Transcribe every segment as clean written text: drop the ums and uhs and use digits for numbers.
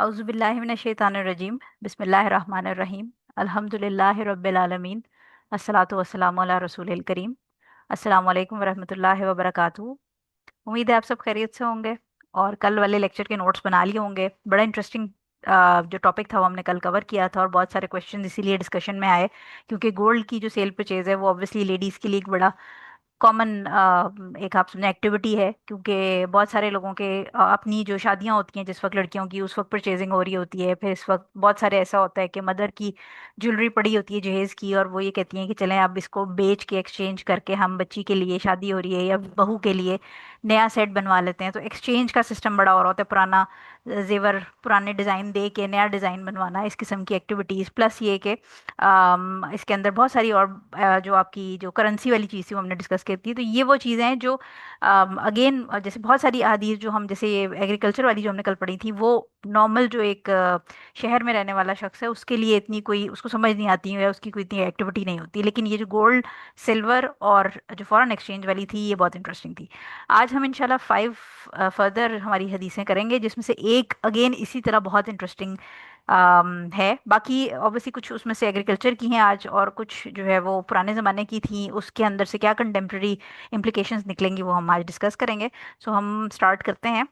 औज़ुबिल्लाहिमिनश्शैतानिर्रजीम बिस्मिल्लाहिर्रहमानिर्रहीम अल्हम्दुलिल्लाहि रब्बिल आलमीन अस्सलातु वस्सलामु अला रसूलिल करीम अस्सलामु अलैकुम वरहमतुल्लाहि वबरकातुहू। उम्मीद है आप सब खैरियत से होंगे और कल वाले लेक्चर के नोट्स बना लिए होंगे। बड़ा इंटरेस्टिंग जो टॉपिक था वो हमने कल कवर किया था और बहुत सारे क्वेश्चन इसीलिए डिस्कशन में आए क्योंकि गोल्ड की जो सेल परचेज है वो ऑब्वियसली लेडीज़ के लिए एक बड़ा कॉमन एक आप समझे एक्टिविटी है क्योंकि बहुत सारे लोगों के अपनी जो शादियां होती हैं जिस वक्त लड़कियों की उस वक्त परचेजिंग हो रही होती है। फिर इस वक्त बहुत सारे ऐसा होता है कि मदर की ज्वेलरी पड़ी होती है जहेज की और वो ये कहती हैं कि चलें अब इसको बेच के एक्सचेंज करके हम बच्ची के लिए शादी हो रही है या बहू के लिए नया सेट बनवा लेते हैं। तो एक्सचेंज का सिस्टम बड़ा और होता है, पुराना जेवर पुराने डिज़ाइन दे के नया डिज़ाइन बनवाना, इस किस्म की एक्टिविटीज़ प्लस ये कि इसके अंदर बहुत सारी और जो आपकी जो करेंसी वाली चीज़ थी वो हमने डिस्कस की थी। तो ये वो चीज़ें हैं जो अगेन जैसे बहुत सारी अहादीस जो हम जैसे ये एग्रीकल्चर वाली जो हमने कल पढ़ी थी वो नॉर्मल जो एक शहर में रहने वाला शख्स है उसके लिए इतनी कोई उसको समझ नहीं आती है, उसकी कोई इतनी एक्टिविटी नहीं होती। लेकिन ये जो गोल्ड सिल्वर और जो फॉरेन एक्सचेंज वाली थी ये बहुत इंटरेस्टिंग थी। आज हम इंशाल्लाह 5 फर्दर हमारी हदीसें करेंगे जिसमें से एक अगेन इसी तरह बहुत इंटरेस्टिंग है। बाकी ऑब्वियसली कुछ उसमें से एग्रीकल्चर की हैं आज और कुछ जो है वो पुराने ज़माने की थी, उसके अंदर से क्या कंटेम्प्रेरी इम्प्लीकेशंस निकलेंगी वो हम आज डिस्कस करेंगे। सो हम स्टार्ट करते हैं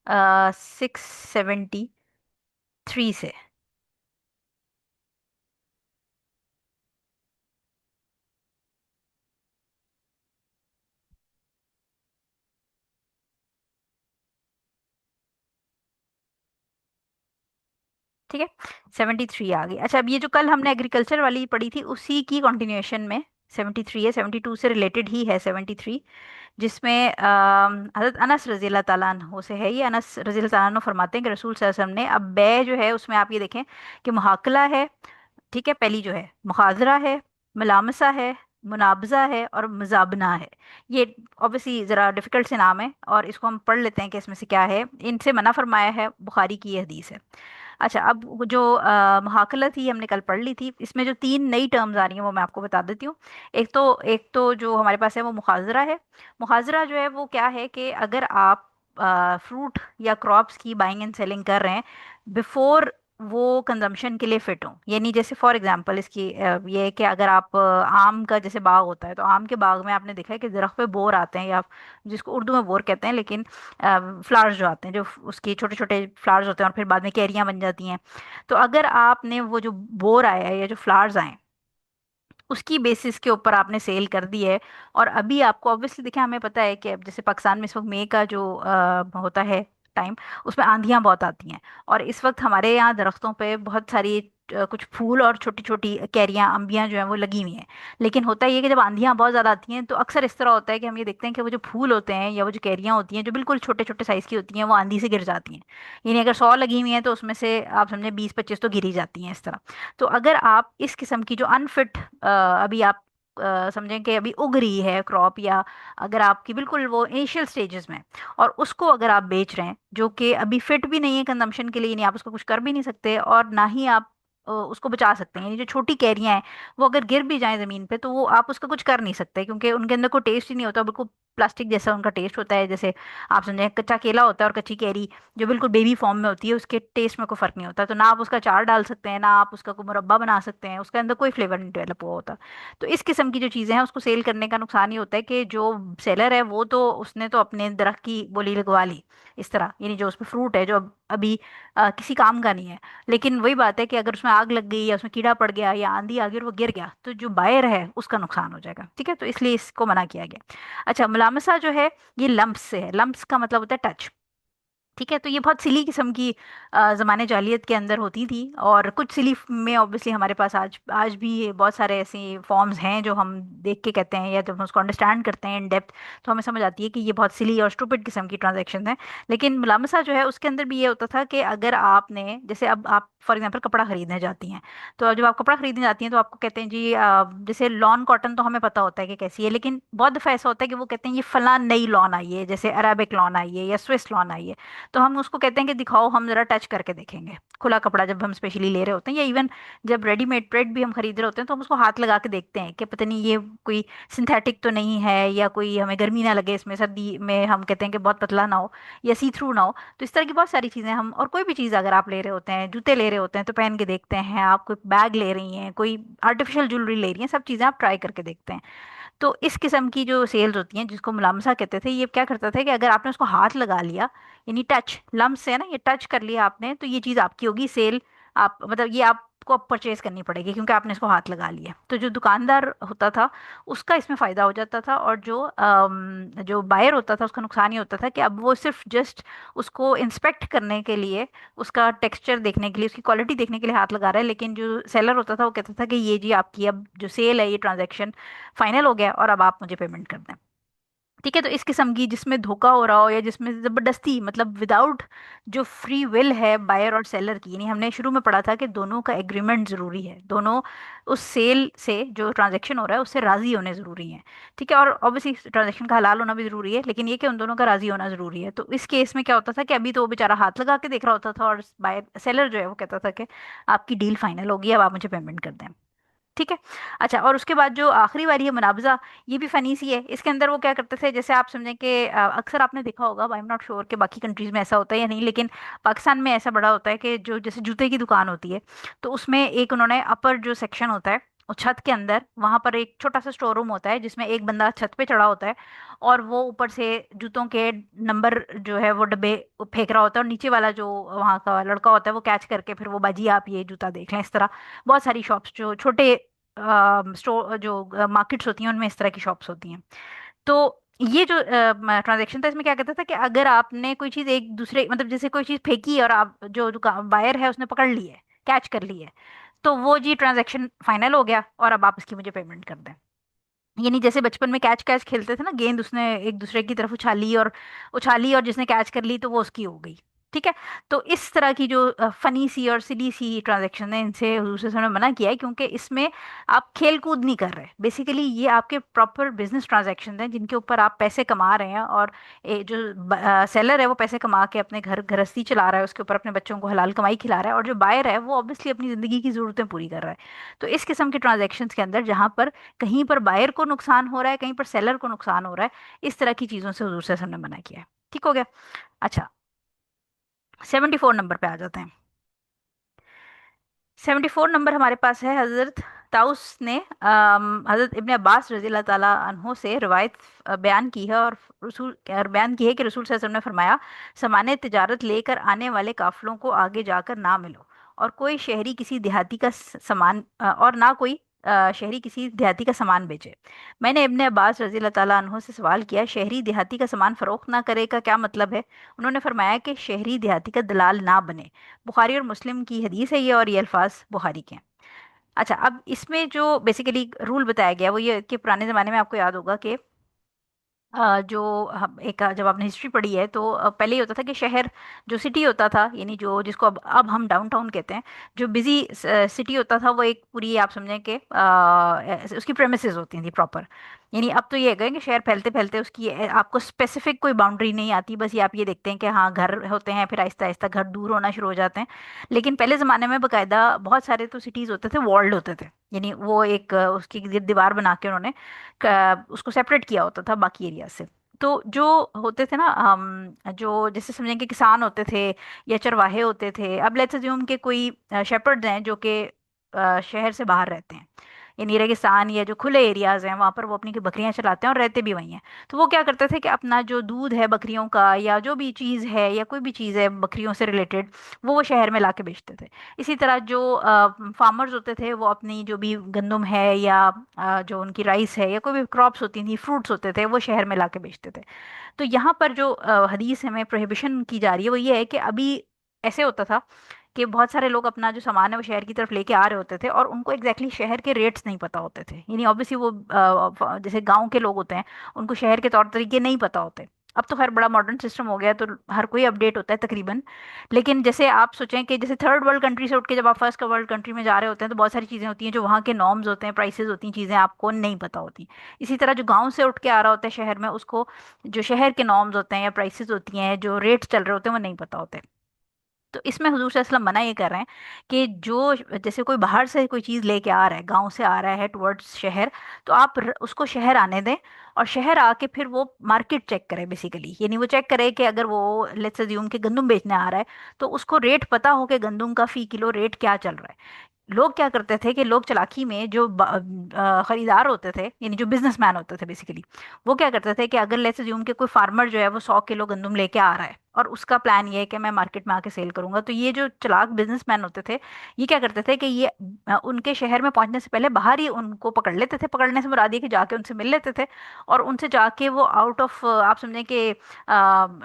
673 से। ठीक है, 73 आ गई। अच्छा, अब ये जो कल हमने एग्रीकल्चर वाली पढ़ी थी उसी की कंटिन्यूएशन में 73 है, 72 से रिलेटेड ही है 73, जिसमें हज़रत अनस रज़ी अल्लाह ताला अन्हो से है। ये अनस रज़ी अल्लाह ताला अन्हो फरमाते हैं कि रसूल सल्लल्लाहु अलैहि वसल्लम ने, अब बै जो है उसमें आप ये देखें कि मुहाकला है, ठीक है, पहली जो है मुखाजरा है, मुलामसा है, मुनाबजा है और मुजाबना है। ये ऑब्वियसली ज़रा डिफिकल्ट से नाम है और इसको हम पढ़ लेते हैं कि इसमें से क्या है। इनसे मना फरमाया है, बुखारी की ये हदीस है। अच्छा, अब वो जो मुहाकला थी हमने कल पढ़ ली थी, इसमें जो तीन नई टर्म्स आ रही हैं वो मैं आपको बता देती हूँ। एक तो जो हमारे पास है वो मुखाजरा है। मुखाजरा जो है वो क्या है कि अगर आप फ्रूट या क्रॉप्स की बाइंग एंड सेलिंग कर रहे हैं बिफोर वो कंजम्पशन के लिए फिट हो, यानी जैसे फॉर एग्जांपल इसकी ये है कि अगर आप आम का जैसे बाग होता है तो आम के बाग में आपने देखा है कि दरख्त पे बोर आते हैं, या जिसको उर्दू में बोर कहते हैं, लेकिन फ्लावर्स जो आते हैं जो उसके छोटे छोटे फ्लावर्स होते हैं और फिर बाद में कैरियां बन जाती हैं। तो अगर आपने वो जो बोर आया है या जो फ्लावर्स आए उसकी बेसिस के ऊपर आपने सेल कर दी है, और अभी आपको ऑब्वियसली देखिए हमें पता है कि अब जैसे पाकिस्तान में इस वक्त मई का जो होता है टाइम, उसमें आंधियां बहुत आती हैं और इस वक्त हमारे यहाँ दरख्तों पे बहुत सारी कुछ फूल और छोटी छोटी कैरियां अंबियां जो हैं वो लगी हुई हैं। लेकिन होता ये है कि जब आंधियां बहुत ज़्यादा आती हैं तो अक्सर इस तरह होता है कि हम ये देखते हैं कि वो जो फूल होते हैं या वो जो कैरियां होती हैं जो बिल्कुल छोटे छोटे साइज़ की होती हैं वो आंधी से गिर जाती हैं। यानी अगर 100 लगी हुई हैं तो उसमें से आप समझे 20-25 तो गिरी जाती हैं इस तरह। तो अगर आप इस किस्म की जो अनफिट अभी आप समझें कि अभी उग रही है क्रॉप, या अगर आपकी बिल्कुल वो इनिशियल स्टेजेस में है, और उसको अगर आप बेच रहे हैं जो कि अभी फिट भी नहीं है कंजम्पशन के लिए, नहीं आप उसका कुछ कर भी नहीं सकते और ना ही आप उसको बचा सकते हैं। यानी जो छोटी कैरियां हैं वो अगर गिर भी जाएं जमीन पे तो वो आप उसका कुछ कर नहीं सकते क्योंकि उनके अंदर कोई टेस्ट ही नहीं होता, बिल्कुल प्लास्टिक जैसा उनका टेस्ट होता है। जैसे आप समझें कच्चा केला होता है और कच्ची कैरी जो बिल्कुल बेबी फॉर्म में होती है उसके टेस्ट में कोई फर्क नहीं होता। तो ना आप उसका चार डाल सकते हैं, ना आप उसका कोई मुरब्बा बना सकते हैं, उसके अंदर कोई फ्लेवर नहीं डेवलप हुआ होता। तो इस किस्म की जो चीज़ें हैं उसको सेल करने का नुकसान ये होता है कि जो सेलर है वो तो उसने तो अपने दरख्त की बोली लगवा ली इस तरह, यानी जो उसमें फ्रूट है जो अभी किसी काम का नहीं है। लेकिन वही बात है कि अगर उसमें आग लग गई या उसमें कीड़ा पड़ गया या आंधी आ गई और वो गिर गया तो जो बायर है उसका नुकसान हो जाएगा। ठीक है, तो इसलिए इसको मना किया गया। अच्छा, मुलामसा जो है ये लम्प्स से है। लम्प्स का मतलब होता है टच। ठीक है, तो ये बहुत सिली किस्म की ज़माने जालियत के अंदर होती थी, और कुछ सिली में ऑब्वियसली हमारे पास आज आज भी ये बहुत सारे ऐसे फॉर्म्स हैं जो हम देख के कहते हैं या जब हम उसको अंडरस्टैंड करते हैं इन डेप्थ तो हमें समझ आती है कि ये बहुत सिली और स्टूपिड किस्म की ट्रांजैक्शन है। लेकिन मुलामसा जो है उसके अंदर भी ये होता था कि अगर आपने जैसे अब आप फॉर एग्जाम्पल कपड़ा खरीदने जाती हैं, तो जब आप कपड़ा खरीदने जाती हैं तो आपको कहते हैं जी जैसे लॉन कॉटन तो हमें पता होता है कि कैसी है, लेकिन बहुत दफ़ा ऐसा होता है कि वो कहते हैं ये फलां नई लॉन आई है, जैसे अरेबिक लॉन आई है या स्विस लॉन आई है। तो हम उसको कहते हैं कि दिखाओ, हम जरा टच करके देखेंगे खुला कपड़ा जब हम स्पेशली ले रहे होते हैं, या इवन जब रेडीमेड ब्रेड भी हम खरीद रहे होते हैं तो हम उसको हाथ लगा के देखते हैं कि पता नहीं ये कोई सिंथेटिक तो नहीं है, या कोई हमें गर्मी ना लगे इसमें, सर्दी में हम कहते हैं कि बहुत पतला ना हो या सी थ्रू ना हो। तो इस तरह की बहुत सारी चीज़ें हम, और कोई भी चीज़ अगर आप ले रहे होते हैं, जूते ले रहे होते हैं तो पहन के देखते हैं, आप कोई बैग ले रही हैं, कोई आर्टिफिशियल ज्वेलरी ले रही हैं, सब चीज़ें आप ट्राई करके देखते हैं। तो इस किस्म की जो सेल्स होती हैं जिसको मुलामसा कहते थे, ये क्या करता था कि अगर आपने उसको हाथ लगा लिया, यानी टच लम्स से है ना, ये टच कर लिया आपने, तो ये चीज़ आपकी होगी, सेल आप मतलब ये आपको परचेज करनी पड़ेगी क्योंकि आपने इसको हाथ लगा लिया। तो जो दुकानदार होता था उसका इसमें फ़ायदा हो जाता था, और जो जो बायर होता था उसका नुकसान ये होता था कि अब वो सिर्फ जस्ट उसको इंस्पेक्ट करने के लिए, उसका टेक्सचर देखने के लिए, उसकी क्वालिटी देखने के लिए हाथ लगा रहा है, लेकिन जो सेलर होता था वो कहता था कि ये जी आपकी अब जो सेल है, ये ट्रांजैक्शन फाइनल हो गया और अब आप मुझे पेमेंट कर दें। ठीक है, तो इस किस्म की जिसमें धोखा हो रहा हो या जिसमें जबरदस्ती, मतलब विदाउट जो फ्री विल है बायर और सेलर की, यानी हमने शुरू में पढ़ा था कि दोनों का एग्रीमेंट जरूरी है, दोनों उस सेल से जो ट्रांजैक्शन हो रहा है उससे राजी होने जरूरी है। ठीक है, और ऑब्वियसली ट्रांजैक्शन का हलाल होना भी जरूरी है, लेकिन ये कि उन दोनों का राजी होना जरूरी है। तो इस केस में क्या होता था कि अभी तो वो बेचारा हाथ लगा के देख रहा होता था, और बायर सेलर जो है वो कहता था कि आपकी डील फाइनल होगी, अब आप मुझे पेमेंट कर दें। ठीक है। अच्छा, और उसके बाद जो आखिरी वाली है मुनावजा, ये भी फनी सी है। इसके अंदर वो क्या करते थे, जैसे आप समझें कि अक्सर आपने देखा होगा, आई एम नॉट श्योर कि बाकी कंट्रीज में ऐसा होता है या नहीं, लेकिन पाकिस्तान में ऐसा बड़ा होता है कि जो जैसे जूते की दुकान होती है, तो उसमें एक उन्होंने अपर जो सेक्शन होता है, उस छत के अंदर वहां पर एक छोटा सा स्टोर रूम होता है जिसमें एक बंदा छत पे चढ़ा होता है, और वो ऊपर से जूतों के नंबर जो है वो डब्बे फेंक रहा होता है, और नीचे वाला जो वहाँ का लड़का होता है वो कैच करके फिर वो, बाजी आप ये जूता देख लें, इस तरह बहुत सारी शॉप्स जो छोटे स्टोर जो मार्केट्स होती हैं उनमें इस तरह की शॉप्स होती हैं। तो ये जो ट्रांजैक्शन था इसमें क्या कहता था कि अगर आपने कोई चीज़ एक दूसरे, मतलब जैसे कोई चीज़ फेंकी है और आप जो दुकान बायर है उसने पकड़ ली है, कैच कर ली है, तो वो जी ट्रांजैक्शन फाइनल हो गया और अब आप इसकी मुझे पेमेंट कर दें। यानी जैसे बचपन में कैच कैच खेलते थे ना, गेंद उसने एक दूसरे की तरफ उछाली और जिसने कैच कर ली तो वो उसकी हो गई। ठीक है। तो इस तरह की जो फनी सी और सिली सी ट्रांजैक्शन है, इनसे हुजूर सल्लल्लाहु अलैहि वसल्लम ने मना किया है, क्योंकि इसमें आप खेल कूद नहीं कर रहे, बेसिकली ये आपके प्रॉपर बिजनेस ट्रांजैक्शन हैं जिनके ऊपर आप पैसे कमा रहे हैं, और जो सेलर है वो पैसे कमा के अपने घर गृहस्थी चला रहा है, उसके ऊपर अपने बच्चों को हलाल कमाई खिला रहा है, और जो बायर है वो ऑब्वियसली अपनी ज़िंदगी की ज़रूरतें पूरी कर रहा है। तो इस किस्म के ट्रांजैक्शन के अंदर जहाँ पर कहीं पर बायर को नुकसान हो रहा है, कहीं पर सेलर को नुकसान हो रहा है, इस तरह की चीजों से हुजूर सल्लल्लाहु अलैहि वसल्लम ने मना किया है। ठीक हो गया। अच्छा, 74 नंबर पे आ जाते हैं। 74 नंबर हमारे पास है, हजरत ताउस ने हजरत इब्ने अब्बास रजी अल्लाह ताला अन्हो से रिवायत बयान की है, और बयान की है कि रसूल सल्लल्लाहु अलैहि वसल्लम ने फरमाया, सामान्य तिजारत लेकर आने वाले काफिलों को आगे जाकर ना मिलो, और कोई शहरी किसी देहाती का सामान और ना कोई शहरी किसी देहाती का सामान बेचे। मैंने इब्ने अब्बास रजी अल्लाह ताला अन्हो से सवाल किया, शहरी देहाती का सामान फरोख्त ना करे का क्या मतलब है? उन्होंने फरमाया कि शहरी देहाती का दलाल ना बने। बुखारी और मुस्लिम की हदीस है ये, और ये अल्फाज बुखारी के हैं। अच्छा, अब इसमें जो बेसिकली रूल बताया गया वो ये कि पुराने ज़माने में आपको याद होगा कि जो हम एक जब आपने हिस्ट्री पढ़ी है तो पहले ये होता था कि शहर जो सिटी होता था, यानी जो जिसको अब हम डाउनटाउन कहते हैं, जो बिजी सिटी होता था वो एक पूरी आप समझें कि उसकी प्रेमिसेस होती थी प्रॉपर। यानी अब तो ये है कि शहर फैलते फैलते उसकी आपको स्पेसिफिक कोई बाउंड्री नहीं आती, बस ये आप ये देखते हैं कि हाँ घर होते हैं, फिर आहिस्ता आहिस्ता घर दूर होना शुरू हो जाते हैं। लेकिन पहले ज़माने में बाकायदा बहुत सारे तो सिटीज़ होते थे, वॉल्ड होते थे, यानी वो एक उसकी दीवार बना के उन्होंने उसको सेपरेट किया होता था बाकी एरिया से। तो जो होते थे ना, जो जैसे समझें कि किसान होते थे या चरवाहे होते थे, अब लेट्स अज्यूम के कोई शेपर्ड्स हैं जो कि शहर से बाहर रहते हैं, यानी रेगिस्तान या जो खुले एरियाज हैं वहाँ पर वो अपनी की बकरियां चलाते हैं और रहते भी वहीं हैं। तो वो क्या करते थे कि अपना जो दूध है बकरियों का, या जो भी चीज़ है या कोई भी चीज़ है बकरियों से रिलेटेड, वो शहर में ला के बेचते थे। इसी तरह जो फार्मर्स होते थे वो अपनी जो भी गंदम है या जो उनकी राइस है या कोई भी क्रॉप्स होती थी, फ्रूट्स होते थे, वो शहर में ला के बेचते थे। तो यहाँ पर जो हदीस में प्रोहिबिशन की जा रही है वो ये है कि अभी ऐसे होता था कि बहुत सारे लोग अपना जो सामान है वो शहर की तरफ लेके आ रहे होते थे, और उनको एग्जैक्टली शहर के रेट्स नहीं पता होते थे, यानी ऑब्वियसली वो जैसे गांव के लोग होते हैं उनको शहर के तौर तरीके नहीं पता होते। अब तो खैर बड़ा मॉडर्न सिस्टम हो गया है, तो हर कोई अपडेट होता है तकरीबन। लेकिन जैसे आप सोचें कि जैसे थर्ड वर्ल्ड कंट्री से उठ के जब आप फर्स्ट वर्ल्ड कंट्री में जा रहे होते हैं, तो बहुत सारी चीज़ें होती हैं जो वहाँ के नॉर्म्स होते हैं, प्राइसेस होती हैं, चीज़ें आपको नहीं पता होती। इसी तरह जो गांव से उठ के आ रहा होता है शहर में, उसको जो शहर के नॉर्म्स होते हैं या प्राइसेस होती हैं, जो रेट्स चल रहे होते हैं, वो नहीं पता होते। तो इसमें हुजूर सल्लल्लाहु अलैहि वसल्लम मना ये कर रहे हैं कि जो जैसे कोई बाहर से कोई चीज़ लेके आ रहा है, गांव से आ रहा है टुवर्ड्स शहर, तो आप उसको शहर आने दें, और शहर आके फिर वो मार्केट चेक करे बेसिकली। यानी वो चेक करे कि अगर वो लेट्स अज्यूम के गंदम बेचने आ रहा है, तो उसको रेट पता हो कि गंदम का फी किलो रेट क्या चल रहा है। लोग क्या करते थे कि लोग चालाकी में जो खरीदार होते थे, यानी जो बिजनेसमैन होते थे बेसिकली, वो क्या करते थे कि अगर लेट्स अज्यूम कि कोई फार्मर जो है वो 100 किलो गंदम लेके आ रहा है, और उसका प्लान ये है कि मैं मार्केट में आके सेल करूंगा, तो ये जो चालाक बिजनेसमैन होते थे, ये क्या करते थे कि ये उनके शहर में पहुंचने से पहले बाहर ही उनको पकड़ लेते थे। पकड़ने से मुराद ये कि जाके उनसे मिल लेते थे, और उनसे जाके वो आउट ऑफ, आप समझें कि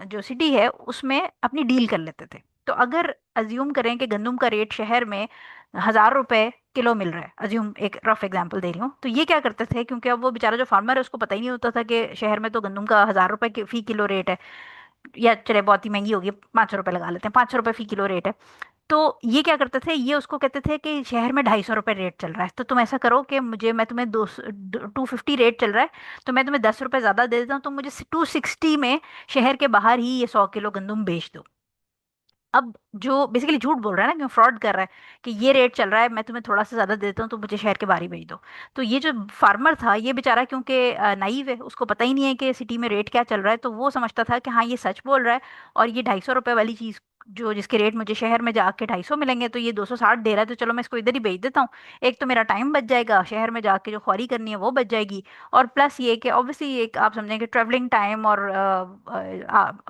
जो सिटी है उसमें अपनी डील कर लेते थे। तो अगर अज्यूम करें कि गंदम का रेट शहर में 1,000 रुपए किलो मिल रहा है, अज्यूम एक रफ एग्जांपल दे रही हूँ, तो ये क्या करते थे, क्योंकि अब वो बेचारा जो फार्मर है उसको पता ही नहीं होता था कि शहर में तो गंदम का 1,000 रुपए फी किलो रेट है, या चले बहुत ही महंगी होगी, 500 रुपए लगा लेते हैं, 500 रुपए फी किलो रेट है। तो ये क्या करते थे, ये उसको कहते थे कि शहर में 250 रुपए रेट चल रहा है, तो तुम ऐसा करो कि मुझे, मैं तुम्हें 250 रेट चल रहा है, तो मैं तुम्हें 10 रुपए ज्यादा दे देता हूँ, तो मुझे 260 में शहर के बाहर ही ये 100 किलो गंदम बेच दो। अब जो बेसिकली झूठ बोल रहा है ना, क्यों फ्रॉड कर रहा है, कि ये रेट चल रहा है, मैं तुम्हें थोड़ा सा ज्यादा दे देता हूँ, तो मुझे शहर के बाहर ही भेज दो। तो ये जो फार्मर था, ये बेचारा क्योंकि नाइव है, उसको पता ही नहीं है कि सिटी में रेट क्या चल रहा है, तो वो समझता था कि हाँ ये सच बोल रहा है, और ये 250 रुपए वाली चीज जो जिसके रेट मुझे शहर में जाके 250 मिलेंगे, तो ये 260 दे रहा है, तो चलो मैं इसको इधर ही भेज देता हूँ। एक तो मेरा टाइम बच जाएगा, शहर में जाके जो ख्वारी करनी है वो बच जाएगी, और प्लस ये कि ऑब्वियसली एक आप समझें कि ट्रैवलिंग टाइम, और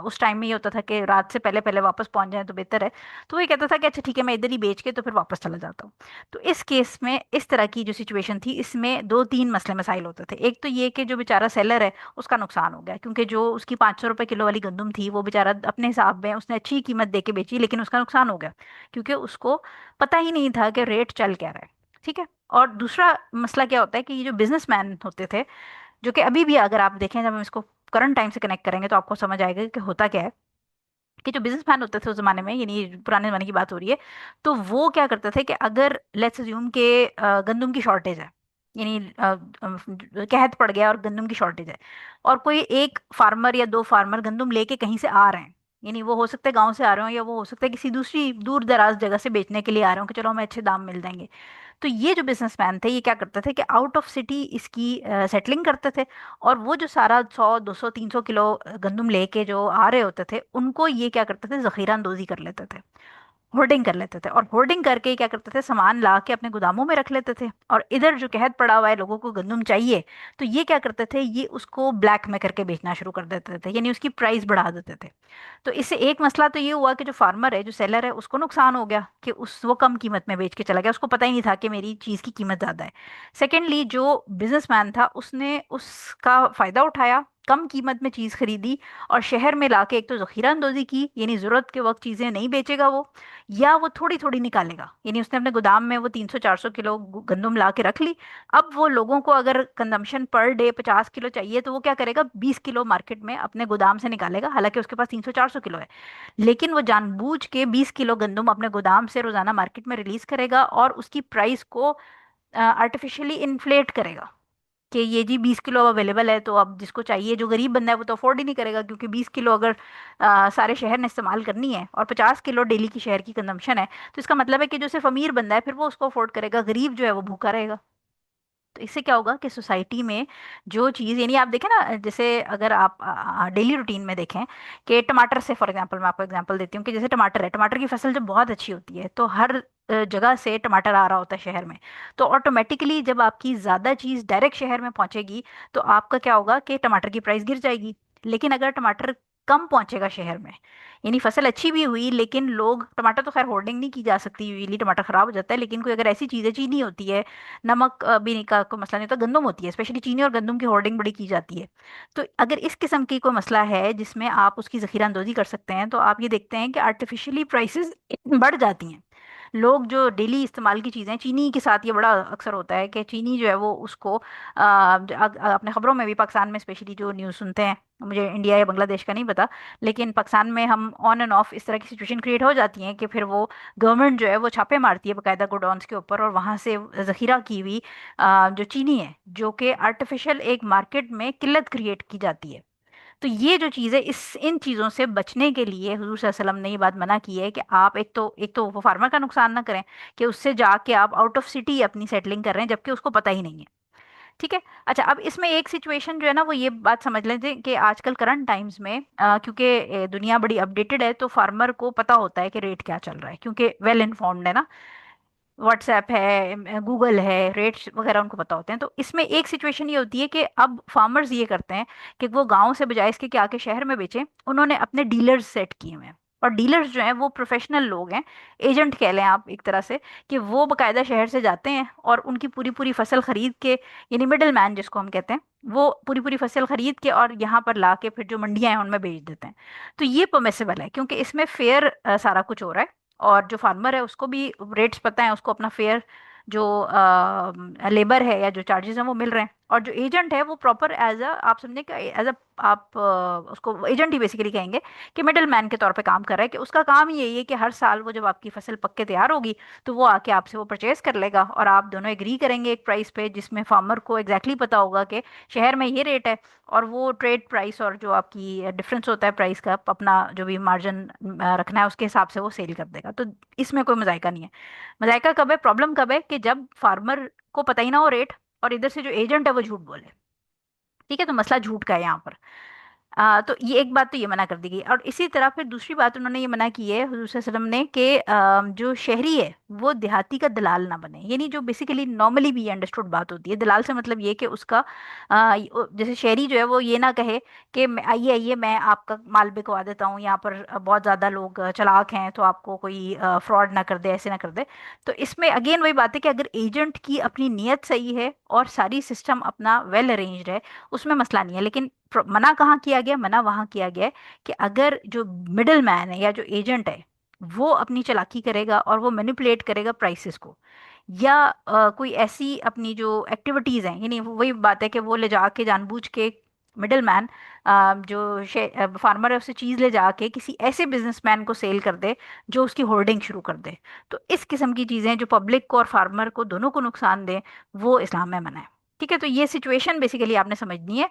उस टाइम में ये होता था कि रात से पहले पहले वापस पहुंच जाए तो बेहतर है। तो वो ये कहता था कि अच्छा ठीक है, मैं इधर ही बेच के तो फिर वापस चला जाता हूँ। तो इस केस में इस तरह की जो सिचुएशन थी, इसमें दो तीन मसले मसाइल होते थे। एक तो ये कि जो बेचारा सेलर है उसका नुकसान हो गया, क्योंकि जो उसकी 500 रुपये किलो वाली गंदम थी, वो बेचारा अपने हिसाब में उसने अच्छी कीमत दे के बेची, लेकिन उसका नुकसान हो गया, क्योंकि उसको पता ही नहीं था कि रेट चल क्या रहा है। ठीक है। और दूसरा मसला क्या होता है कि ये जो बिजनेसमैन होते थे, जो कि अभी भी अगर आप देखें, जब हम इसको करंट टाइम से कनेक्ट करेंगे तो आपको समझ आएगा कि होता क्या है, कि जो बिजनेसमैन होते थे उस जमाने में, यानी पुराने जमाने की बात हो रही है, तो वो क्या करते थे कि अगर लेट्स अज्यूम के गंदम की शॉर्टेज है, यानी कहत पड़ गया और गंदम की शॉर्टेज है, और कोई एक फार्मर या दो फार्मर गंदम लेके कहीं से आ रहे हैं, यानी वो हो सकता है गांव से आ रहे हो, या वो हो सकता है किसी दूसरी दूर दराज जगह से बेचने के लिए आ रहे हो, कि चलो हमें अच्छे दाम मिल जाएंगे। तो ये जो बिजनेसमैन थे, ये क्या करते थे कि आउट ऑफ सिटी इसकी सेटलिंग करते थे, और वो जो सारा 100 200 300 किलो गंदम लेके जो आ रहे होते थे, उनको ये क्या करते थे, जखीरा अंदोजी कर लेते थे, होर्डिंग कर लेते थे, और होर्डिंग करके क्या करते थे, सामान ला के अपने गोदामों में रख लेते थे। और इधर जो कहत पड़ा हुआ है, लोगों को गंदम चाहिए, तो ये क्या करते थे, ये उसको ब्लैक में करके बेचना शुरू कर देते थे, यानी उसकी प्राइस बढ़ा देते थे। तो इससे एक मसला तो ये हुआ कि जो फार्मर है, जो सेलर है, उसको नुकसान हो गया कि उस वो कम कीमत में बेच के चला गया, उसको पता ही नहीं था कि मेरी चीज़ की कीमत ज़्यादा है। सेकेंडली, जो बिजनेसमैन था उसने उसका फ़ायदा उठाया, कम कीमत में चीज़ खरीदी, और शहर में लाके एक तो जखीरा अंदोजी की, यानी ज़रूरत के वक्त चीज़ें नहीं बेचेगा वो, या वो थोड़ी थोड़ी निकालेगा, यानी उसने अपने गोदाम में वो 300 400 किलो गंदम ला के रख ली। अब वो लोगों को अगर कंजम्पशन पर डे 50 किलो चाहिए, तो वो क्या करेगा, 20 किलो मार्केट में अपने गोदाम से निकालेगा, हालांकि उसके पास 300 400 किलो है, लेकिन वो जानबूझ के 20 किलो गंदम अपने गोदाम से रोजाना मार्केट में रिलीज करेगा, और उसकी प्राइस को आर्टिफिशियली इन्फ्लेट करेगा, कि ये जी 20 किलो अवेलेबल है, तो अब जिसको चाहिए, जो गरीब बंदा है वो तो अफोर्ड ही नहीं करेगा, क्योंकि 20 किलो अगर सारे शहर ने इस्तेमाल करनी है, और 50 किलो डेली की शहर की कंजम्पशन है, तो इसका मतलब है कि जो सिर्फ अमीर बंदा है फिर वो उसको अफोर्ड करेगा, गरीब जो है वो भूखा रहेगा। तो इससे क्या होगा कि सोसाइटी में जो चीज़, यानी आप देखें ना, जैसे अगर आप डेली रूटीन में देखें कि टमाटर से, फॉर एग्जांपल मैं आपको एग्जांपल देती हूँ, कि जैसे टमाटर है, टमाटर की फसल जब बहुत अच्छी होती है, तो हर जगह से टमाटर आ रहा होता है शहर में, तो ऑटोमेटिकली जब आपकी ज़्यादा चीज़ डायरेक्ट शहर में पहुंचेगी, तो आपका क्या होगा कि टमाटर की प्राइस गिर जाएगी। लेकिन अगर टमाटर कम पहुंचेगा शहर में, यानी फसल अच्छी भी हुई, लेकिन लोग, टमाटर तो खैर होर्डिंग नहीं की जा सकती, यूजली टमाटर खराब हो जाता है, लेकिन कोई अगर ऐसी चीज़ है, चीनी होती है, नमक भी नहीं का कोई मसला नहीं होता, गंदम होती है, स्पेशली चीनी और गंदम की होर्डिंग बड़ी की जाती है। तो अगर इस किस्म की कोई मसला है जिसमें आप उसकी जखीरा अंदोजी कर सकते हैं, तो आप ये देखते हैं कि आर्टिफिशियली प्राइसेस बढ़ जाती हैं। लोग जो डेली इस्तेमाल की चीज़ें, चीनी के साथ ये बड़ा अक्सर होता है कि चीनी जो है वो उसको अपने खबरों में भी, पाकिस्तान में स्पेशली जो न्यूज़ सुनते हैं, मुझे इंडिया या बांग्लादेश का नहीं पता, लेकिन पाकिस्तान में हम ऑन एंड ऑफ इस तरह की सिचुएशन क्रिएट हो जाती है कि फिर वो गवर्नमेंट जो है वो छापे मारती है बाकायदा गोडाउन्स के ऊपर, और वहाँ से ज़ख़ीरा की हुई जो चीनी है, जो कि आर्टिफिशियल एक मार्केट में किल्लत क्रिएट की जाती है। तो ये जो चीज़ है, इस इन चीज़ों से बचने के लिए हुजूर सल्लल्लाहु अलैहि वसल्लम ने ये बात मना की है कि आप एक तो वो फार्मर का नुकसान ना करें, कि उससे जाके आप आउट ऑफ सिटी अपनी सेटलिंग कर रहे हैं जबकि उसको पता ही नहीं है। ठीक है। अच्छा, अब इसमें एक सिचुएशन जो है ना, वो ये बात समझ लें कि आजकल करंट टाइम्स में क्योंकि दुनिया बड़ी अपडेटेड है, तो फार्मर को पता होता है कि रेट क्या चल रहा है, क्योंकि वेल इन्फॉर्म्ड है ना, व्हाट्सएप है, गूगल है, रेट्स वगैरह उनको पता होते हैं। तो इसमें एक सिचुएशन ये होती है कि अब फार्मर्स ये करते हैं कि वो गांव से बजाय इसके कि आके शहर में बेचें, उन्होंने अपने डीलर्स सेट किए हुए हैं। और डीलर्स जो हैं वो प्रोफेशनल लोग हैं, एजेंट कह लें आप एक तरह से, कि वो बकायदा शहर से जाते हैं और उनकी पूरी पूरी फसल खरीद के, यानी मिडिल मैन जिसको हम कहते हैं, वो पूरी पूरी फसल खरीद के और यहाँ पर ला के फिर जो मंडियां हैं उनमें बेच देते हैं। तो ये परमिसिबल है क्योंकि इसमें फेयर सारा कुछ हो रहा है, और जो फार्मर है उसको भी रेट्स पता है, उसको अपना फेयर जो लेबर है या जो चार्जेस हैं वो मिल रहे हैं। और जो एजेंट है वो प्रॉपर एज अ, आप समझे कि एज अ, आप उसको एजेंट ही बेसिकली कहेंगे, कि मिडिल मैन के तौर पे काम कर रहा है, कि उसका काम ही यही है कि हर साल वो जब आपकी फसल पक के तैयार होगी तो वो आके आपसे वो परचेज कर लेगा, और आप दोनों एग्री करेंगे एक प्राइस पे, जिसमें फार्मर को एग्जैक्टली पता होगा कि शहर में ये रेट है, और वो ट्रेड प्राइस और जो आपकी डिफरेंस होता है प्राइस का, अपना जो भी मार्जिन रखना है उसके हिसाब से वो सेल कर देगा। तो इसमें कोई मजाइका नहीं है। मजाइका कब है, प्रॉब्लम कब है, कि जब फार्मर को पता ही ना हो रेट, और इधर से जो एजेंट है वो झूठ बोले। ठीक है, तो मसला झूठ का है यहाँ पर। तो ये एक बात तो ये मना कर दी गई। और इसी तरह फिर दूसरी बात उन्होंने ये मना की है हुजूर सल्लल्लाहु अलैहि वसल्लम ने, कि जो शहरी है वो देहाती का दलाल ना बने। यानी जो बेसिकली नॉर्मली भी अंडरस्टूड बात होती है, दलाल से मतलब ये कि उसका जैसे शहरी जो है वो ये ना कहे कि आइए आइए मैं आपका माल बिकवा देता हूँ, यहाँ पर बहुत ज़्यादा लोग चालाक हैं तो आपको कोई फ्रॉड ना कर दे, ऐसे ना कर दे। तो इसमें अगेन वही बात है कि अगर एजेंट की अपनी नीयत सही है और सारी सिस्टम अपना वेल अरेंज्ड है, उसमें मसला नहीं है। लेकिन मना कहाँ किया गया, मना वहाँ किया गया है कि अगर जो मिडिल मैन है या जो एजेंट है वो अपनी चालाकी करेगा और वो मैनिपुलेट करेगा प्राइसेस को, या कोई ऐसी अपनी जो एक्टिविटीज हैं, यानी वही बात है कि वो ले जाके जानबूझ के मिडिल मैन जो फार्मर है उससे चीज ले जाके किसी ऐसे बिजनेसमैन को सेल कर दे जो उसकी होर्डिंग शुरू कर दे। तो इस किस्म की चीजें जो पब्लिक को और फार्मर को दोनों को नुकसान दे, वो इस्लाम में मना है। ठीक है, तो ये सिचुएशन बेसिकली आपने समझनी है।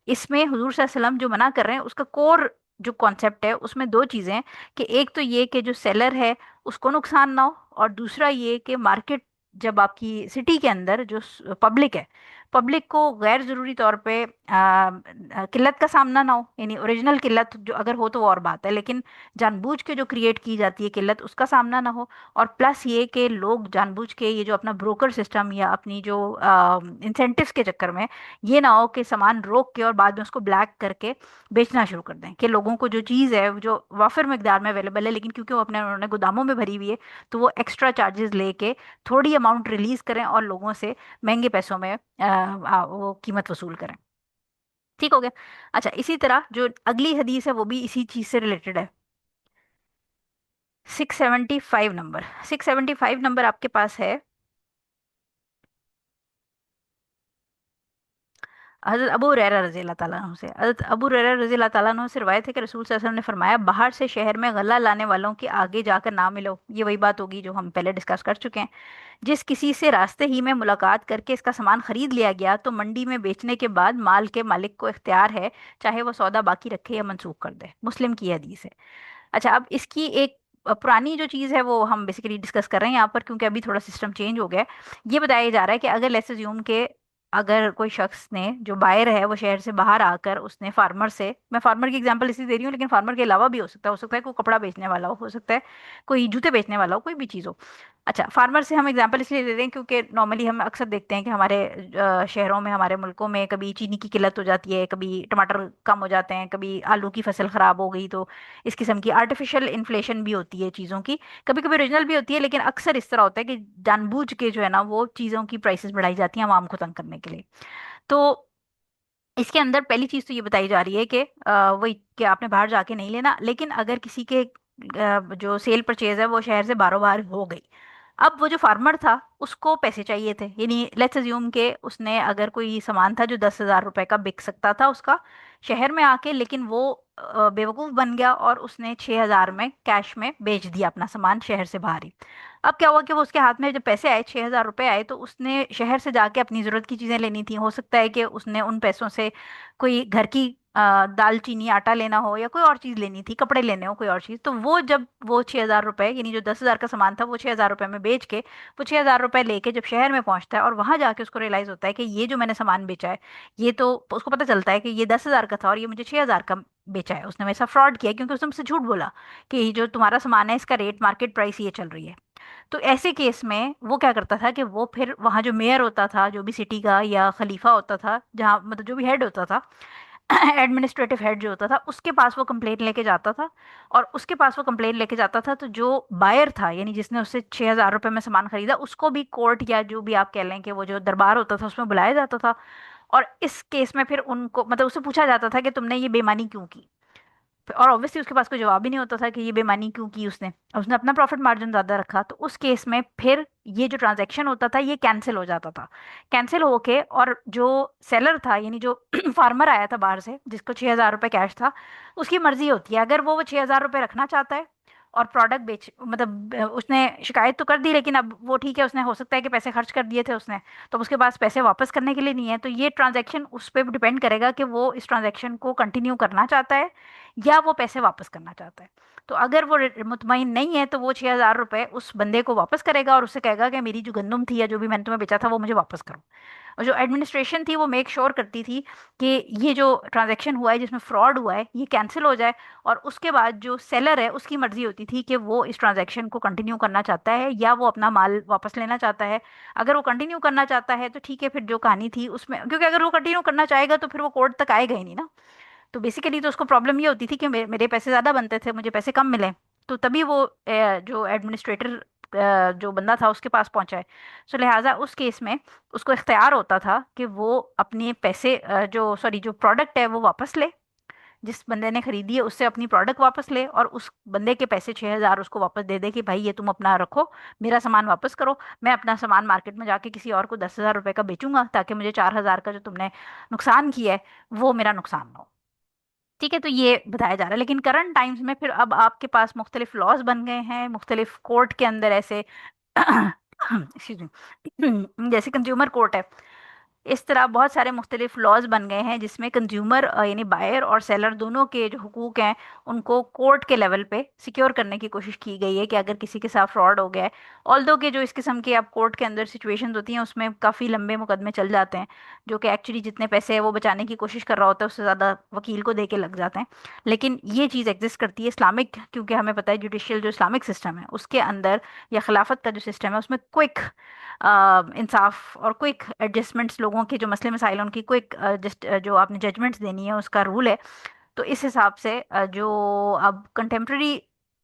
इसमें हुजूर सल्लल्लाहु अलैहि वसल्लम जो मना कर रहे हैं उसका कोर जो कॉन्सेप्ट है उसमें दो चीजें हैं, कि एक तो ये कि जो सेलर है उसको नुकसान ना हो, और दूसरा ये कि मार्केट, जब आपकी सिटी के अंदर जो पब्लिक है, पब्लिक को गैर जरूरी तौर पे किल्लत का सामना ना हो। यानी ओरिजिनल किल्लत जो अगर हो तो वो और बात है, लेकिन जानबूझ के जो क्रिएट की जाती है किल्लत, उसका सामना ना हो। और प्लस ये कि लोग जानबूझ के ये जो अपना ब्रोकर सिस्टम या अपनी जो इंसेंटिव्स के चक्कर में, ये ना हो कि सामान रोक के और बाद में उसको ब्लैक करके बेचना शुरू कर दें, कि लोगों को जो चीज़ है जो वाफिर मकदार में अवेलेबल है, लेकिन क्योंकि वो अपने उन्होंने गोदामों में भरी हुई है, तो वो एक्स्ट्रा चार्जेस लेके थोड़ी अमाउंट रिलीज करें और लोगों से महंगे पैसों में वो कीमत वसूल करें। ठीक हो गया। अच्छा, इसी तरह जो अगली हदीस है वो भी इसी चीज से रिलेटेड है। 675 नंबर, 675 नंबर आपके पास है। हजरत अबू हुरैरा रजी अल्लाह ताला अन्हु से, हजरत अबू हुरैरा रजी अल्लाह ताला अन्हु से रिवायत है कि रसूल सल्लल्लाहु अलैहि वसल्लम ने फरमाया, बाहर से शहर में गल्ला लाने वालों के आगे जाकर ना मिलो। ये वही बात होगी जो हम पहले डिस्कस कर चुके हैं। जिस किसी से रास्ते ही में मुलाकात करके इसका सामान खरीद लिया गया तो मंडी में बेचने के बाद माल के मालिक को इख्तियार है, चाहे वो सौदा बाकी रखे या मंसूख कर दे। मुस्लिम की हदीस है। अच्छा, अब इसकी एक पुरानी जो चीज़ है वो हम बेसिकली डिस्कस कर रहे हैं यहाँ पर, क्योंकि अभी थोड़ा सिस्टम चेंज हो गया है। ये बताया जा रहा है कि अगर लेट्स अज्यूम के, अगर कोई शख्स ने, जो बायर है, वो शहर से बाहर आकर उसने फार्मर से, मैं फार्मर की एग्जांपल इसलिए दे रही हूँ लेकिन फार्मर के अलावा भी हो सकता है कोई कपड़ा बेचने वाला हो सकता है कोई जूते बेचने वाला हो, कोई भी चीज़ हो। अच्छा, फार्मर से हम एग्जांपल इसलिए दे रहे हैं क्योंकि नॉर्मली हम अक्सर देखते हैं कि हमारे शहरों में, हमारे मुल्कों में कभी चीनी की किल्लत हो जाती है, कभी टमाटर कम हो जाते हैं, कभी आलू की फसल खराब हो गई, तो इस किस्म की आर्टिफिशियल इन्फ्लेशन भी होती है चीज़ों की। कभी कभी ओरिजिनल भी होती है, लेकिन अक्सर इस तरह होता है कि जानबूझ के जो है ना वो चीज़ों की प्राइसेस बढ़ाई जाती हैं आवाम को तंग करने के लिए। तो इसके अंदर पहली चीज़ तो ये बताई जा रही है कि वही कि आपने बाहर जाके नहीं लेना, लेकिन अगर किसी के जो सेल परचेज है वो शहर से बारों बार हो गई, अब वो जो फार्मर था उसको पैसे चाहिए थे, यानी लेट्स अज्यूम के उसने अगर कोई सामान था जो 10,000 रुपए का बिक सकता था उसका शहर में आके, लेकिन वो बेवकूफ़ बन गया और उसने 6,000 में कैश में बेच दिया अपना सामान शहर से बाहर ही। अब क्या हुआ कि वो उसके हाथ में जब पैसे आए, 6,000 रुपए आए, तो उसने शहर से जाके अपनी ज़रूरत की चीज़ें लेनी थी। हो सकता है कि उसने उन पैसों से कोई घर की दाल चीनी आटा लेना हो, या कोई और चीज़ लेनी थी, कपड़े लेने हो, कोई और चीज़। तो वो जब वो 6,000 रुपए, यानी जो 10,000 का सामान था, वो 6,000 रुपए में बेच के वो 6,000 रुपए लेके जब शहर में पहुंचता है और वहां जाके उसको रियलाइज होता है कि ये जो मैंने सामान बेचा है, ये तो, उसको पता चलता है कि ये 10,000 का था और ये मुझे 6,000 का बेचा है। उसने वैसा फ्रॉड किया क्योंकि उसने मुझसे झूठ बोला कि ये जो तुम्हारा सामान है इसका रेट, मार्केट प्राइस ये चल रही है। तो ऐसे केस में वो क्या करता था कि वो फिर वहाँ जो मेयर होता था, जो भी सिटी का या खलीफा होता था, जहाँ मतलब जो भी हेड होता था, एडमिनिस्ट्रेटिव हेड जो होता था, उसके पास वो कंप्लेंट लेके जाता था। और उसके पास वो कंप्लेंट लेके जाता था तो जो बायर था, यानी जिसने उससे 6,000 रुपये में सामान खरीदा, उसको भी कोर्ट या जो भी आप कह लें कि वो जो दरबार होता था उसमें बुलाया जाता था। और इस केस में फिर उनको मतलब उससे पूछा जाता था कि तुमने ये बेईमानी क्यों की। और ऑब्वियसली उसके पास कोई जवाब ही नहीं होता था कि ये बेईमानी क्यों की उसने। उसने अपना प्रॉफिट मार्जिन ज्यादा रखा, तो उस केस में फिर ये जो ट्रांजैक्शन होता था ये कैंसिल हो जाता था। कैंसिल होके, और जो सेलर था, यानी जो फार्मर आया था बाहर से जिसको 6,000 रुपये कैश था, उसकी मर्जी होती है, अगर वो 6,000 रुपये रखना चाहता है और प्रोडक्ट बेच मतलब उसने शिकायत तो कर दी, लेकिन अब वो ठीक है, उसने हो सकता है कि पैसे खर्च कर दिए थे उसने, तो अब उसके पास पैसे वापस करने के लिए नहीं है। तो ये ट्रांजैक्शन उस पर डिपेंड करेगा कि वो इस ट्रांजैक्शन को कंटिन्यू करना चाहता है या वो पैसे वापस करना चाहता है। तो अगर वो मुतमईन नहीं है तो वो 6,000 रुपये उस बंदे को वापस करेगा और उससे कहेगा कि मेरी जो गंदम थी या जो भी मैंने तुम्हें बेचा था वो मुझे वापस करो। और जो एडमिनिस्ट्रेशन थी वो मेक श्योर करती थी कि ये जो ट्रांजैक्शन हुआ है जिसमें फ्रॉड हुआ है ये कैंसिल हो जाए। और उसके बाद जो सेलर है उसकी मर्जी होती थी कि वो इस ट्रांजैक्शन को कंटिन्यू करना चाहता है या वो अपना माल वापस लेना चाहता है। अगर वो कंटिन्यू करना चाहता है तो ठीक है, फिर जो कहानी थी उसमें, क्योंकि अगर वो कंटिन्यू करना चाहेगा तो फिर वो कोर्ट तक आएगा ही नहीं ना। तो बेसिकली तो उसको प्रॉब्लम ये होती थी कि मेरे पैसे ज़्यादा बनते थे, मुझे पैसे कम मिले। तो तभी वो जो एडमिनिस्ट्रेटर जो बंदा था उसके पास पहुंचा है। सो लिहाजा उस केस में उसको इख्तियार होता था कि वो अपने पैसे जो सॉरी जो प्रोडक्ट है वो वापस ले, जिस बंदे ने खरीदी है उससे अपनी प्रोडक्ट वापस ले, और उस बंदे के पैसे 6,000 उसको वापस दे दे कि भाई ये तुम अपना रखो, मेरा सामान वापस करो। मैं अपना सामान मार्केट में जाके किसी और को 10,000 रुपये का बेचूंगा ताकि मुझे 4,000 का जो तुमने नुकसान किया है वो मेरा नुकसान ना हो। ठीक है, तो ये बताया जा रहा है। लेकिन करंट टाइम्स में फिर अब आपके पास मुख्तलिफ लॉज बन गए हैं मुख्तलिफ कोर्ट के अंदर ऐसे एक्सक्यूज मी, जैसे कंज्यूमर कोर्ट है, इस तरह बहुत सारे मुख्तलिफ लॉज बन गए हैं जिसमें कंज्यूमर यानी बायर और सेलर दोनों के जो हुकूक हैं उनको कोर्ट के लेवल पे सिक्योर करने की कोशिश की गई है कि अगर किसी के साथ फ्रॉड हो गया है। ऑल्दो के जो इस किस्म के अब कोर्ट के अंदर सिचुएशंस होती हैं उसमें काफ़ी लंबे मुकदमे चल जाते हैं, जो कि एक्चुअली जितने पैसे है वो बचाने की कोशिश कर रहा होता है उससे ज़्यादा वकील को दे के लग जाते हैं। लेकिन ये चीज़ एग्जिस्ट करती है इस्लामिक, क्योंकि हमें पता है जुडिशियल जो इस्लामिक सिस्टम है उसके अंदर या खिलाफत का जो सिस्टम है उसमें क्विक इंसाफ और क्विक एडजस्टमेंट्स, लोगों के जो मसले मसाइल हैं उनकी क्विक जस्ट जो आपने जजमेंट्स देनी है उसका रूल है। तो इस हिसाब से जो अब कंटेम्प्रेरी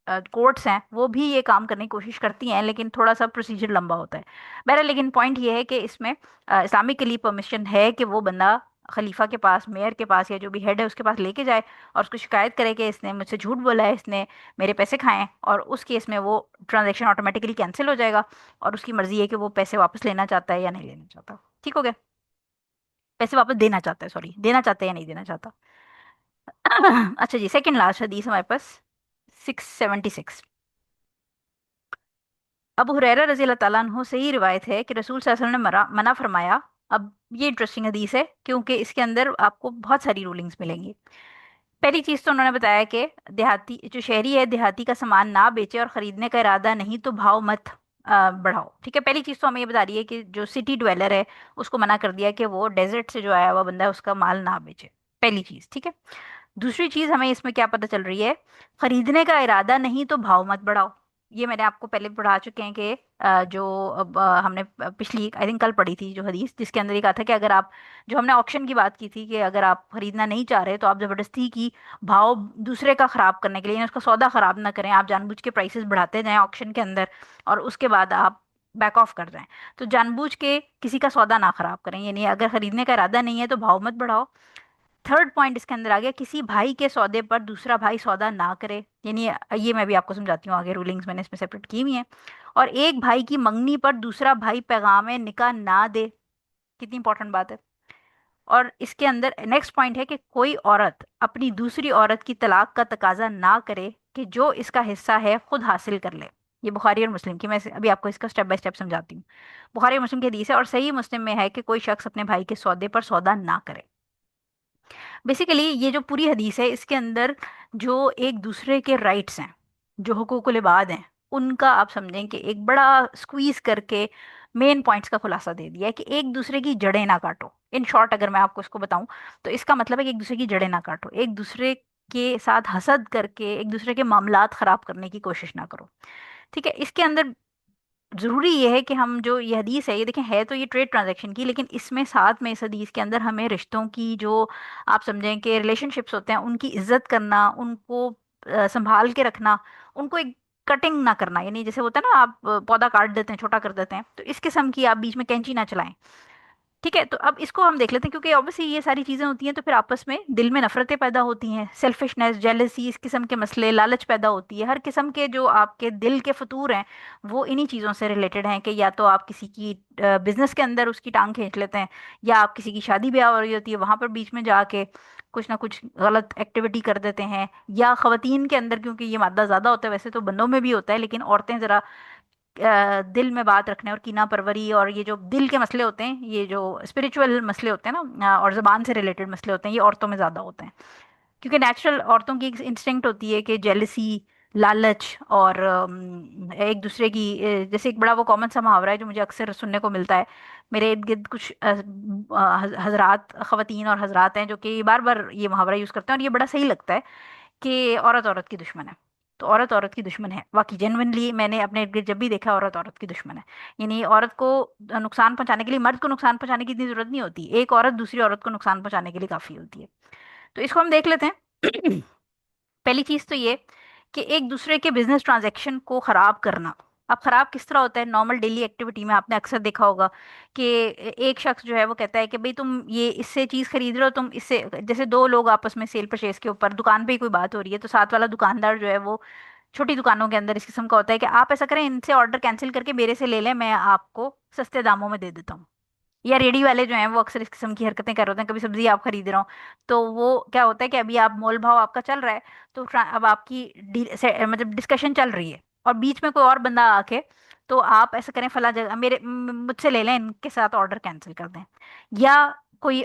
कोर्ट्स हैं वो भी ये काम करने की कोशिश करती हैं, लेकिन थोड़ा सा प्रोसीजर लंबा होता है। बहरहाल लेकिन पॉइंट ये है कि इसमें इस्लामिक के लिए परमिशन है कि वो बंदा खलीफा के पास, मेयर के पास या जो भी हेड है उसके पास लेके जाए और उसको शिकायत करे कि इसने मुझसे झूठ बोला है, इसने मेरे पैसे खाए हैं, और उस केस में वो ट्रांजैक्शन ऑटोमेटिकली कैंसिल हो जाएगा और उसकी मर्जी है कि वो पैसे वापस लेना चाहता है या नहीं लेना चाहता। ठीक हो गया? पैसे वापस देना चाहता है, सॉरी, देना चाहता है या नहीं देना चाहता। अच्छा जी, सेकंड लास्ट हदीस हमारे पास 676। अबू हुरैरा रजी अल्लाह ताला अन्हु से ही रिवायत है कि रसूल सल्लल्लाहु अलैहि वसल्लम ने मना मना फरमाया। अब ये इंटरेस्टिंग हदीस है क्योंकि इसके अंदर आपको बहुत सारी रूलिंग्स मिलेंगी। पहली चीज तो उन्होंने बताया कि देहाती जो शहरी है देहाती का सामान ना बेचे और खरीदने का इरादा नहीं तो भाव मत बढ़ाओ। ठीक है, पहली चीज तो हमें ये बता रही है कि जो सिटी ड्वेलर है उसको मना कर दिया कि वो डेजर्ट से जो आया हुआ बंदा है उसका माल ना बेचे। पहली चीज, ठीक है। दूसरी चीज हमें इसमें क्या पता चल रही है, खरीदने का इरादा नहीं तो भाव मत बढ़ाओ। ये मैंने आपको पहले पढ़ा चुके हैं कि जो अब हमने पिछली आई थिंक कल पढ़ी थी जो हदीस जिसके अंदर ये कहा था कि अगर आप, जो हमने ऑक्शन की बात की थी कि अगर आप खरीदना नहीं चाह रहे तो आप जबरदस्ती की भाव दूसरे का खराब करने के लिए, यानी उसका सौदा खराब ना करें, आप जानबूझ के प्राइसेस बढ़ाते जाएं ऑक्शन के अंदर और उसके बाद आप बैक ऑफ कर जाएं। तो जानबूझ के किसी का सौदा ना खराब करें, यानी अगर खरीदने का इरादा नहीं है तो भाव मत बढ़ाओ। थर्ड पॉइंट इसके अंदर आ गया, किसी भाई के सौदे पर दूसरा भाई सौदा ना करे, यानी ये मैं भी आपको समझाती हूँ, आगे रूलिंग्स मैंने इसमें सेपरेट की हुई हैं। और एक भाई की मंगनी पर दूसरा भाई पैगाम निकाह ना दे। कितनी इंपॉर्टेंट बात है। और इसके अंदर नेक्स्ट पॉइंट है कि कोई औरत अपनी दूसरी औरत की तलाक का तकाजा ना करे कि जो इसका हिस्सा है खुद हासिल कर ले। ये बुखारी और मुस्लिम की, मैं अभी आपको इसका स्टेप बाय स्टेप समझाती हूँ। बुखारी और मुस्लिम की हदीस है, और सही मुस्लिम में है कि कोई शख्स अपने भाई के सौदे पर सौदा ना करे। बेसिकली ये जो पूरी हदीस है इसके अंदर जो एक दूसरे के राइट्स हैं, जो हुकूकुल इबाद हैं, उनका आप समझें कि एक बड़ा स्क्वीज करके मेन पॉइंट्स का खुलासा दे दिया है कि एक दूसरे की जड़ें ना काटो। इन शॉर्ट अगर मैं आपको इसको बताऊं तो इसका मतलब है कि एक दूसरे की जड़ें ना काटो, एक दूसरे के साथ हसद करके एक दूसरे के मामलात खराब करने की कोशिश ना करो। ठीक है। इसके अंदर जरूरी ये है कि हम जो ये हदीस है, ये देखें है तो ये ट्रेड ट्रांजैक्शन की, लेकिन इसमें साथ में इस हदीस के अंदर हमें रिश्तों की जो आप समझें कि रिलेशनशिप्स होते हैं उनकी इज्जत करना, उनको संभाल के रखना, उनको एक कटिंग ना करना, यानी जैसे होता है ना आप पौधा काट देते हैं, छोटा कर देते हैं, तो इस किस्म की आप बीच में कैंची ना चलाएं। ठीक है। तो अब इसको हम देख लेते हैं, क्योंकि ऑब्वियसली ये सारी चीजें होती हैं तो फिर आपस में दिल में नफरतें पैदा होती हैं, सेल्फिशनेस, जेलसी, इस किस्म के मसले, लालच पैदा होती है। हर किस्म के जो आपके दिल के फतूर हैं वो इन्हीं चीज़ों से रिलेटेड हैं, कि या तो आप किसी की बिजनेस के अंदर उसकी टांग खींच लेते हैं, या आप किसी की शादी ब्याह हो रही होती है वहां पर बीच में जाके कुछ ना कुछ गलत एक्टिविटी कर देते हैं। या खवातीन के अंदर, क्योंकि ये मादा ज्यादा होता है, वैसे तो बंदों में भी होता है, लेकिन औरतें जरा दिल में बात रखने और कीना परवरी और ये जो दिल के मसले होते हैं, ये जो स्पिरिचुअल मसले होते हैं ना, और जबान से रिलेटेड मसले होते हैं, ये औरतों में ज्यादा होते हैं। क्योंकि नेचुरल औरतों की एक इंस्टिंक्ट होती है कि जेलसी, लालच, और एक दूसरे की जैसे एक बड़ा वो कॉमन सा मुहावरा है जो मुझे अक्सर सुनने को मिलता है। मेरे इर्द गिर्द कुछ हजरात, खवातीन और हजरात हैं जो कि बार बार ये मुहावरा यूज करते हैं, और ये बड़ा सही लगता है कि औरत औरत की दुश्मन है। तो औरत औरत की दुश्मन है, बाकी जेनुइनली मैंने अपने इर्द गिर्द जब भी देखा, औरत औरत की दुश्मन है। यानी औरत को नुकसान पहुंचाने के लिए, मर्द को नुकसान पहुंचाने की इतनी जरूरत नहीं होती, एक औरत दूसरी औरत को नुकसान पहुंचाने के लिए काफी होती है। तो इसको हम देख लेते हैं। पहली चीज तो ये कि एक दूसरे के बिजनेस ट्रांजैक्शन को खराब करना। अब खराब किस तरह होता है, नॉर्मल डेली एक्टिविटी में आपने अक्सर देखा होगा कि एक शख्स जो है वो कहता है कि भाई तुम ये इससे चीज खरीद रहे हो, तुम इससे, जैसे दो लोग आपस में सेल परचेज के ऊपर दुकान पे ही कोई बात हो रही है, तो साथ वाला दुकानदार जो है वो, छोटी दुकानों के अंदर इस किस्म का होता है कि आप ऐसा करें, इनसे ऑर्डर कैंसिल करके मेरे से ले लें, मैं आपको सस्ते दामों में दे देता हूँ। या रेडी वाले जो हैं वो अक्सर इस किस्म की हरकतें कर रहे होते हैं, कभी सब्जी आप खरीद रहे हो तो वो क्या होता है कि अभी आप मोल भाव आपका चल रहा है, तो अब आपकी मतलब डिस्कशन चल रही है, और बीच में कोई और बंदा आके, तो आप ऐसा करें, फला जगह मेरे मुझसे ले लें, इनके साथ ऑर्डर कैंसिल कर दें। या कोई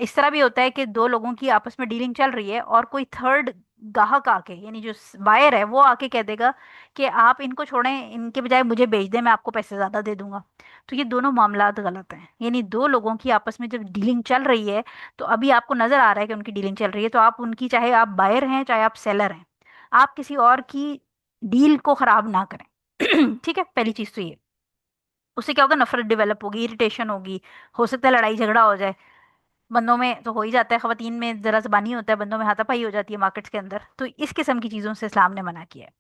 इस तरह भी होता है कि दो लोगों की आपस में डीलिंग चल रही है और कोई थर्ड ग्राहक आके, यानी जो बायर है वो आके कह देगा कि आप इनको छोड़ें, इनके बजाय मुझे भेज दें, मैं आपको पैसे ज्यादा दे दूंगा। तो ये दोनों मामलात गलत हैं। यानी दो लोगों की आपस में जब डीलिंग चल रही है, तो अभी आपको नजर आ रहा है कि उनकी डीलिंग चल रही है, तो आप उनकी, चाहे आप बायर हैं चाहे आप सेलर हैं, आप किसी और की डील को खराब ना करें। ठीक है। पहली चीज तो ये, उससे क्या होगा, नफरत डेवलप होगी, इरिटेशन होगी, हो सकता है लड़ाई झगड़ा हो जाए। बंदों में तो हो ही जाता है, खवातीन में जरा जबानी होता है, बंदों में हाथापाई हो जाती है मार्केट्स के अंदर, तो इस किस्म की चीजों से इस्लाम ने मना किया है।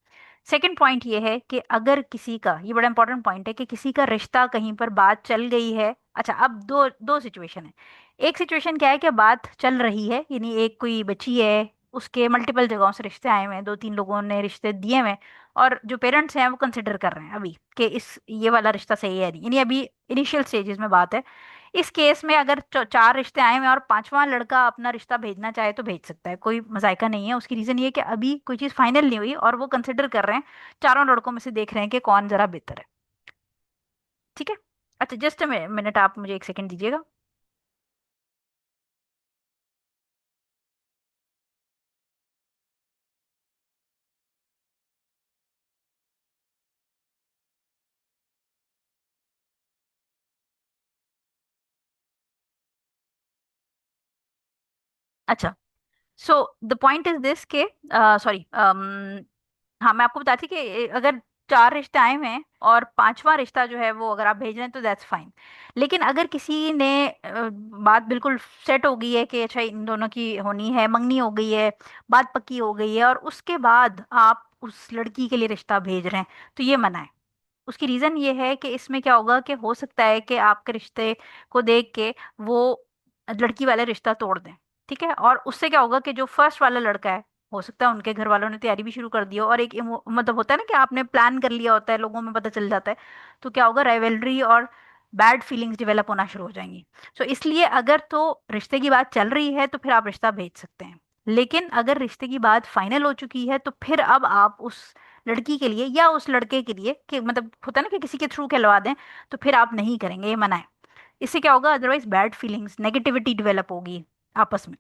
सेकंड पॉइंट ये है कि अगर किसी का, ये बड़ा इंपॉर्टेंट पॉइंट है, कि किसी का रिश्ता कहीं पर बात चल गई है। अच्छा, अब दो दो सिचुएशन है। एक सिचुएशन क्या है कि बात चल रही है, यानी एक कोई बच्ची है, उसके मल्टीपल जगहों से रिश्ते आए हुए हैं, दो तीन लोगों ने रिश्ते दिए हुए हैं, और जो पेरेंट्स हैं वो कंसिडर कर रहे हैं अभी कि इस ये वाला रिश्ता सही है नहीं, यानी अभी इनिशियल स्टेजेस में बात है। इस केस में अगर चार रिश्ते आए हुए हैं और पांचवा लड़का अपना रिश्ता भेजना चाहे तो भेज सकता है, कोई मजायका नहीं है। उसकी रीजन ये है कि अभी कोई चीज फाइनल नहीं हुई और वो कंसिडर कर रहे हैं, चारों लड़कों में से देख रहे हैं कि कौन जरा बेहतर है। ठीक है। अच्छा, जस्ट मिनट, आप मुझे एक सेकंड दीजिएगा। अच्छा, so the point is this के, सॉरी, हाँ मैं आपको बताती कि अगर चार रिश्ते आए हुए हैं और पांचवा रिश्ता जो है वो अगर आप भेज रहे हैं तो दैट्स फाइन। लेकिन अगर किसी ने बात बिल्कुल सेट हो गई है कि अच्छा इन दोनों की होनी है, मंगनी हो गई है, बात पक्की हो गई है, और उसके बाद आप उस लड़की के लिए रिश्ता भेज रहे हैं, तो ये मना है। उसकी रीजन ये है कि इसमें क्या होगा कि हो सकता है कि आपके रिश्ते को देख के वो लड़की वाले रिश्ता तोड़ दें। ठीक है। और उससे क्या होगा कि जो फर्स्ट वाला लड़का है, हो सकता है उनके घर वालों ने तैयारी भी शुरू कर दी हो, और एक मतलब होता है ना कि आपने प्लान कर लिया होता है, लोगों में पता चल जाता है, तो क्या होगा, राइवलरी और बैड फीलिंग्स डेवलप होना शुरू हो जाएंगी। सो इसलिए अगर तो रिश्ते की बात चल रही है तो फिर आप रिश्ता भेज सकते हैं, लेकिन अगर रिश्ते की बात फाइनल हो चुकी है तो फिर अब आप उस लड़की के लिए या उस लड़के के लिए, कि मतलब होता है ना कि किसी के थ्रू कहलवा दें, तो फिर आप नहीं करेंगे, ये मना है। इससे क्या होगा, otherwise bad feelings, negativity develop होगी आपस में।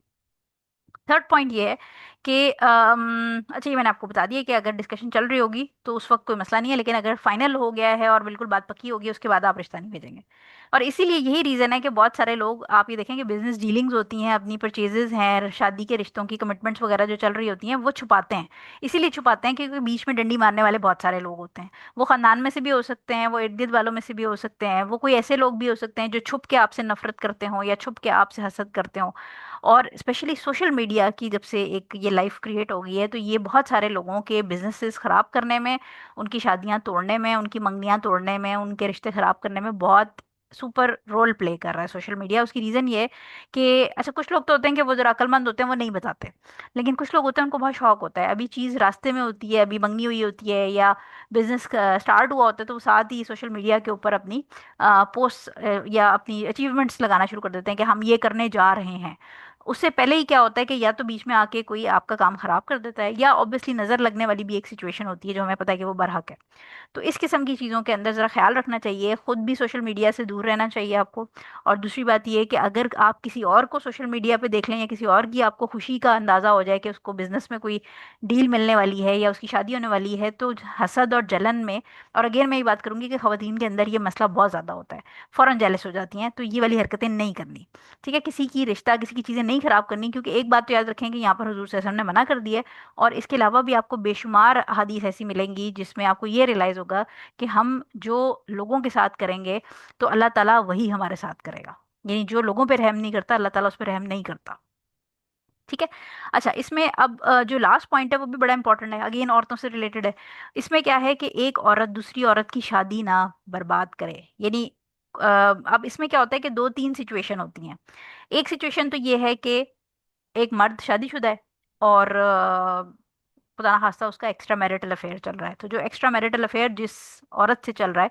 थर्ड पॉइंट ये है कि अच्छा, ये मैंने आपको बता दिया कि अगर डिस्कशन चल रही होगी तो उस वक्त कोई मसला नहीं है, लेकिन अगर फाइनल हो गया है और बिल्कुल बात पक्की होगी, उसके बाद आप रिश्ता नहीं भेजेंगे। और इसीलिए यही रीज़न है कि बहुत सारे लोग, आप ये देखेंगे, बिजनेस डीलिंग्स होती हैं, अपनी परचेजेस हैं, शादी के रिश्तों की कमिटमेंट्स वगैरह जो चल रही होती हैं, वो छुपाते हैं। इसीलिए छुपाते हैं क्योंकि बीच में डंडी मारने वाले बहुत सारे लोग होते हैं। वो खानदान में से भी हो सकते हैं, वो इर्द गिर्द वालों में से भी हो सकते हैं, वो कोई ऐसे लोग भी हो सकते हैं जो छुप के आपसे नफरत करते हो या छुप के आपसे हसद करते हो। और स्पेशली सोशल मीडिया की जब से एक ये लाइफ क्रिएट हो गई है, तो ये बहुत सारे लोगों के बिजनेसेस खराब करने में, उनकी शादियां तोड़ने में, उनकी मंगनियां तोड़ने में, उनके रिश्ते खराब करने में बहुत सुपर रोल प्ले कर रहा है सोशल मीडिया। उसकी रीज़न ये है कि अच्छा, कुछ लोग तो होते हैं कि वो जरा अक्लमंद होते हैं, वो नहीं बताते, लेकिन कुछ लोग होते हैं उनको बहुत शौक होता है, अभी चीज़ रास्ते में होती है, अभी मंगनी हुई होती है या बिजनेस स्टार्ट हुआ होता है, तो वो साथ ही सोशल मीडिया के ऊपर अपनी पोस्ट या अपनी अचीवमेंट्स लगाना शुरू कर देते हैं कि हम ये करने जा रहे हैं। उससे पहले ही क्या होता है कि या तो बीच में आके कोई आपका काम खराब कर देता है, या ऑब्वियसली नजर लगने वाली भी एक सिचुएशन होती है जो हमें पता है कि वो बरहक है। तो इस किस्म की चीज़ों के अंदर ज़रा ख्याल रखना चाहिए, खुद भी सोशल मीडिया से दूर रहना चाहिए आपको। और दूसरी बात ये है कि अगर आप किसी और को सोशल मीडिया पे देख लें या किसी और की आपको खुशी का अंदाज़ा हो जाए कि उसको बिजनेस में कोई डील मिलने वाली है या उसकी शादी होने वाली है, तो हसद और जलन में, और अगेन मैं ये बात करूंगी कि ख़वातीन के अंदर ये मसला बहुत ज़्यादा होता है, फ़ौरन जेलस हो जाती हैं, तो ये वाली हरकतें नहीं करनी। ठीक है, किसी की रिश्ता, किसी की चीज़ें नहीं खराब करनी, क्योंकि एक बात तो याद रखें कि यहाँ पर हुजूर सल्लल्लाहु अलैहि वसल्लम ने मना कर दिया है। और इसके अलावा भी आपको बेशुमार हदीस ऐसी मिलेंगी जिसमें आपको ये रियलाइज़ होगा कि हम जो लोगों के साथ करेंगे तो अल्लाह ताला वही हमारे साथ करेगा। यानी जो लोगों पे रहम नहीं करता, अल्लाह ताला उस पर रहम नहीं करता। ठीक है। अच्छा, इसमें अब जो लास्ट पॉइंट है वो भी बड़ा इंपॉर्टेंट है, अगेन औरतों से रिलेटेड है। इसमें क्या है कि एक औरत दूसरी औरत की शादी ना बर्बाद करे, यानी अब इसमें क्या होता है कि दो तीन सिचुएशन होती हैं। एक सिचुएशन तो ये है कि एक मर्द शादीशुदा है और खुदा ना खास्ता उसका एक्स्ट्रा मैरिटल अफेयर चल रहा है, तो जो एक्स्ट्रा मैरिटल अफेयर जिस औरत से चल रहा है,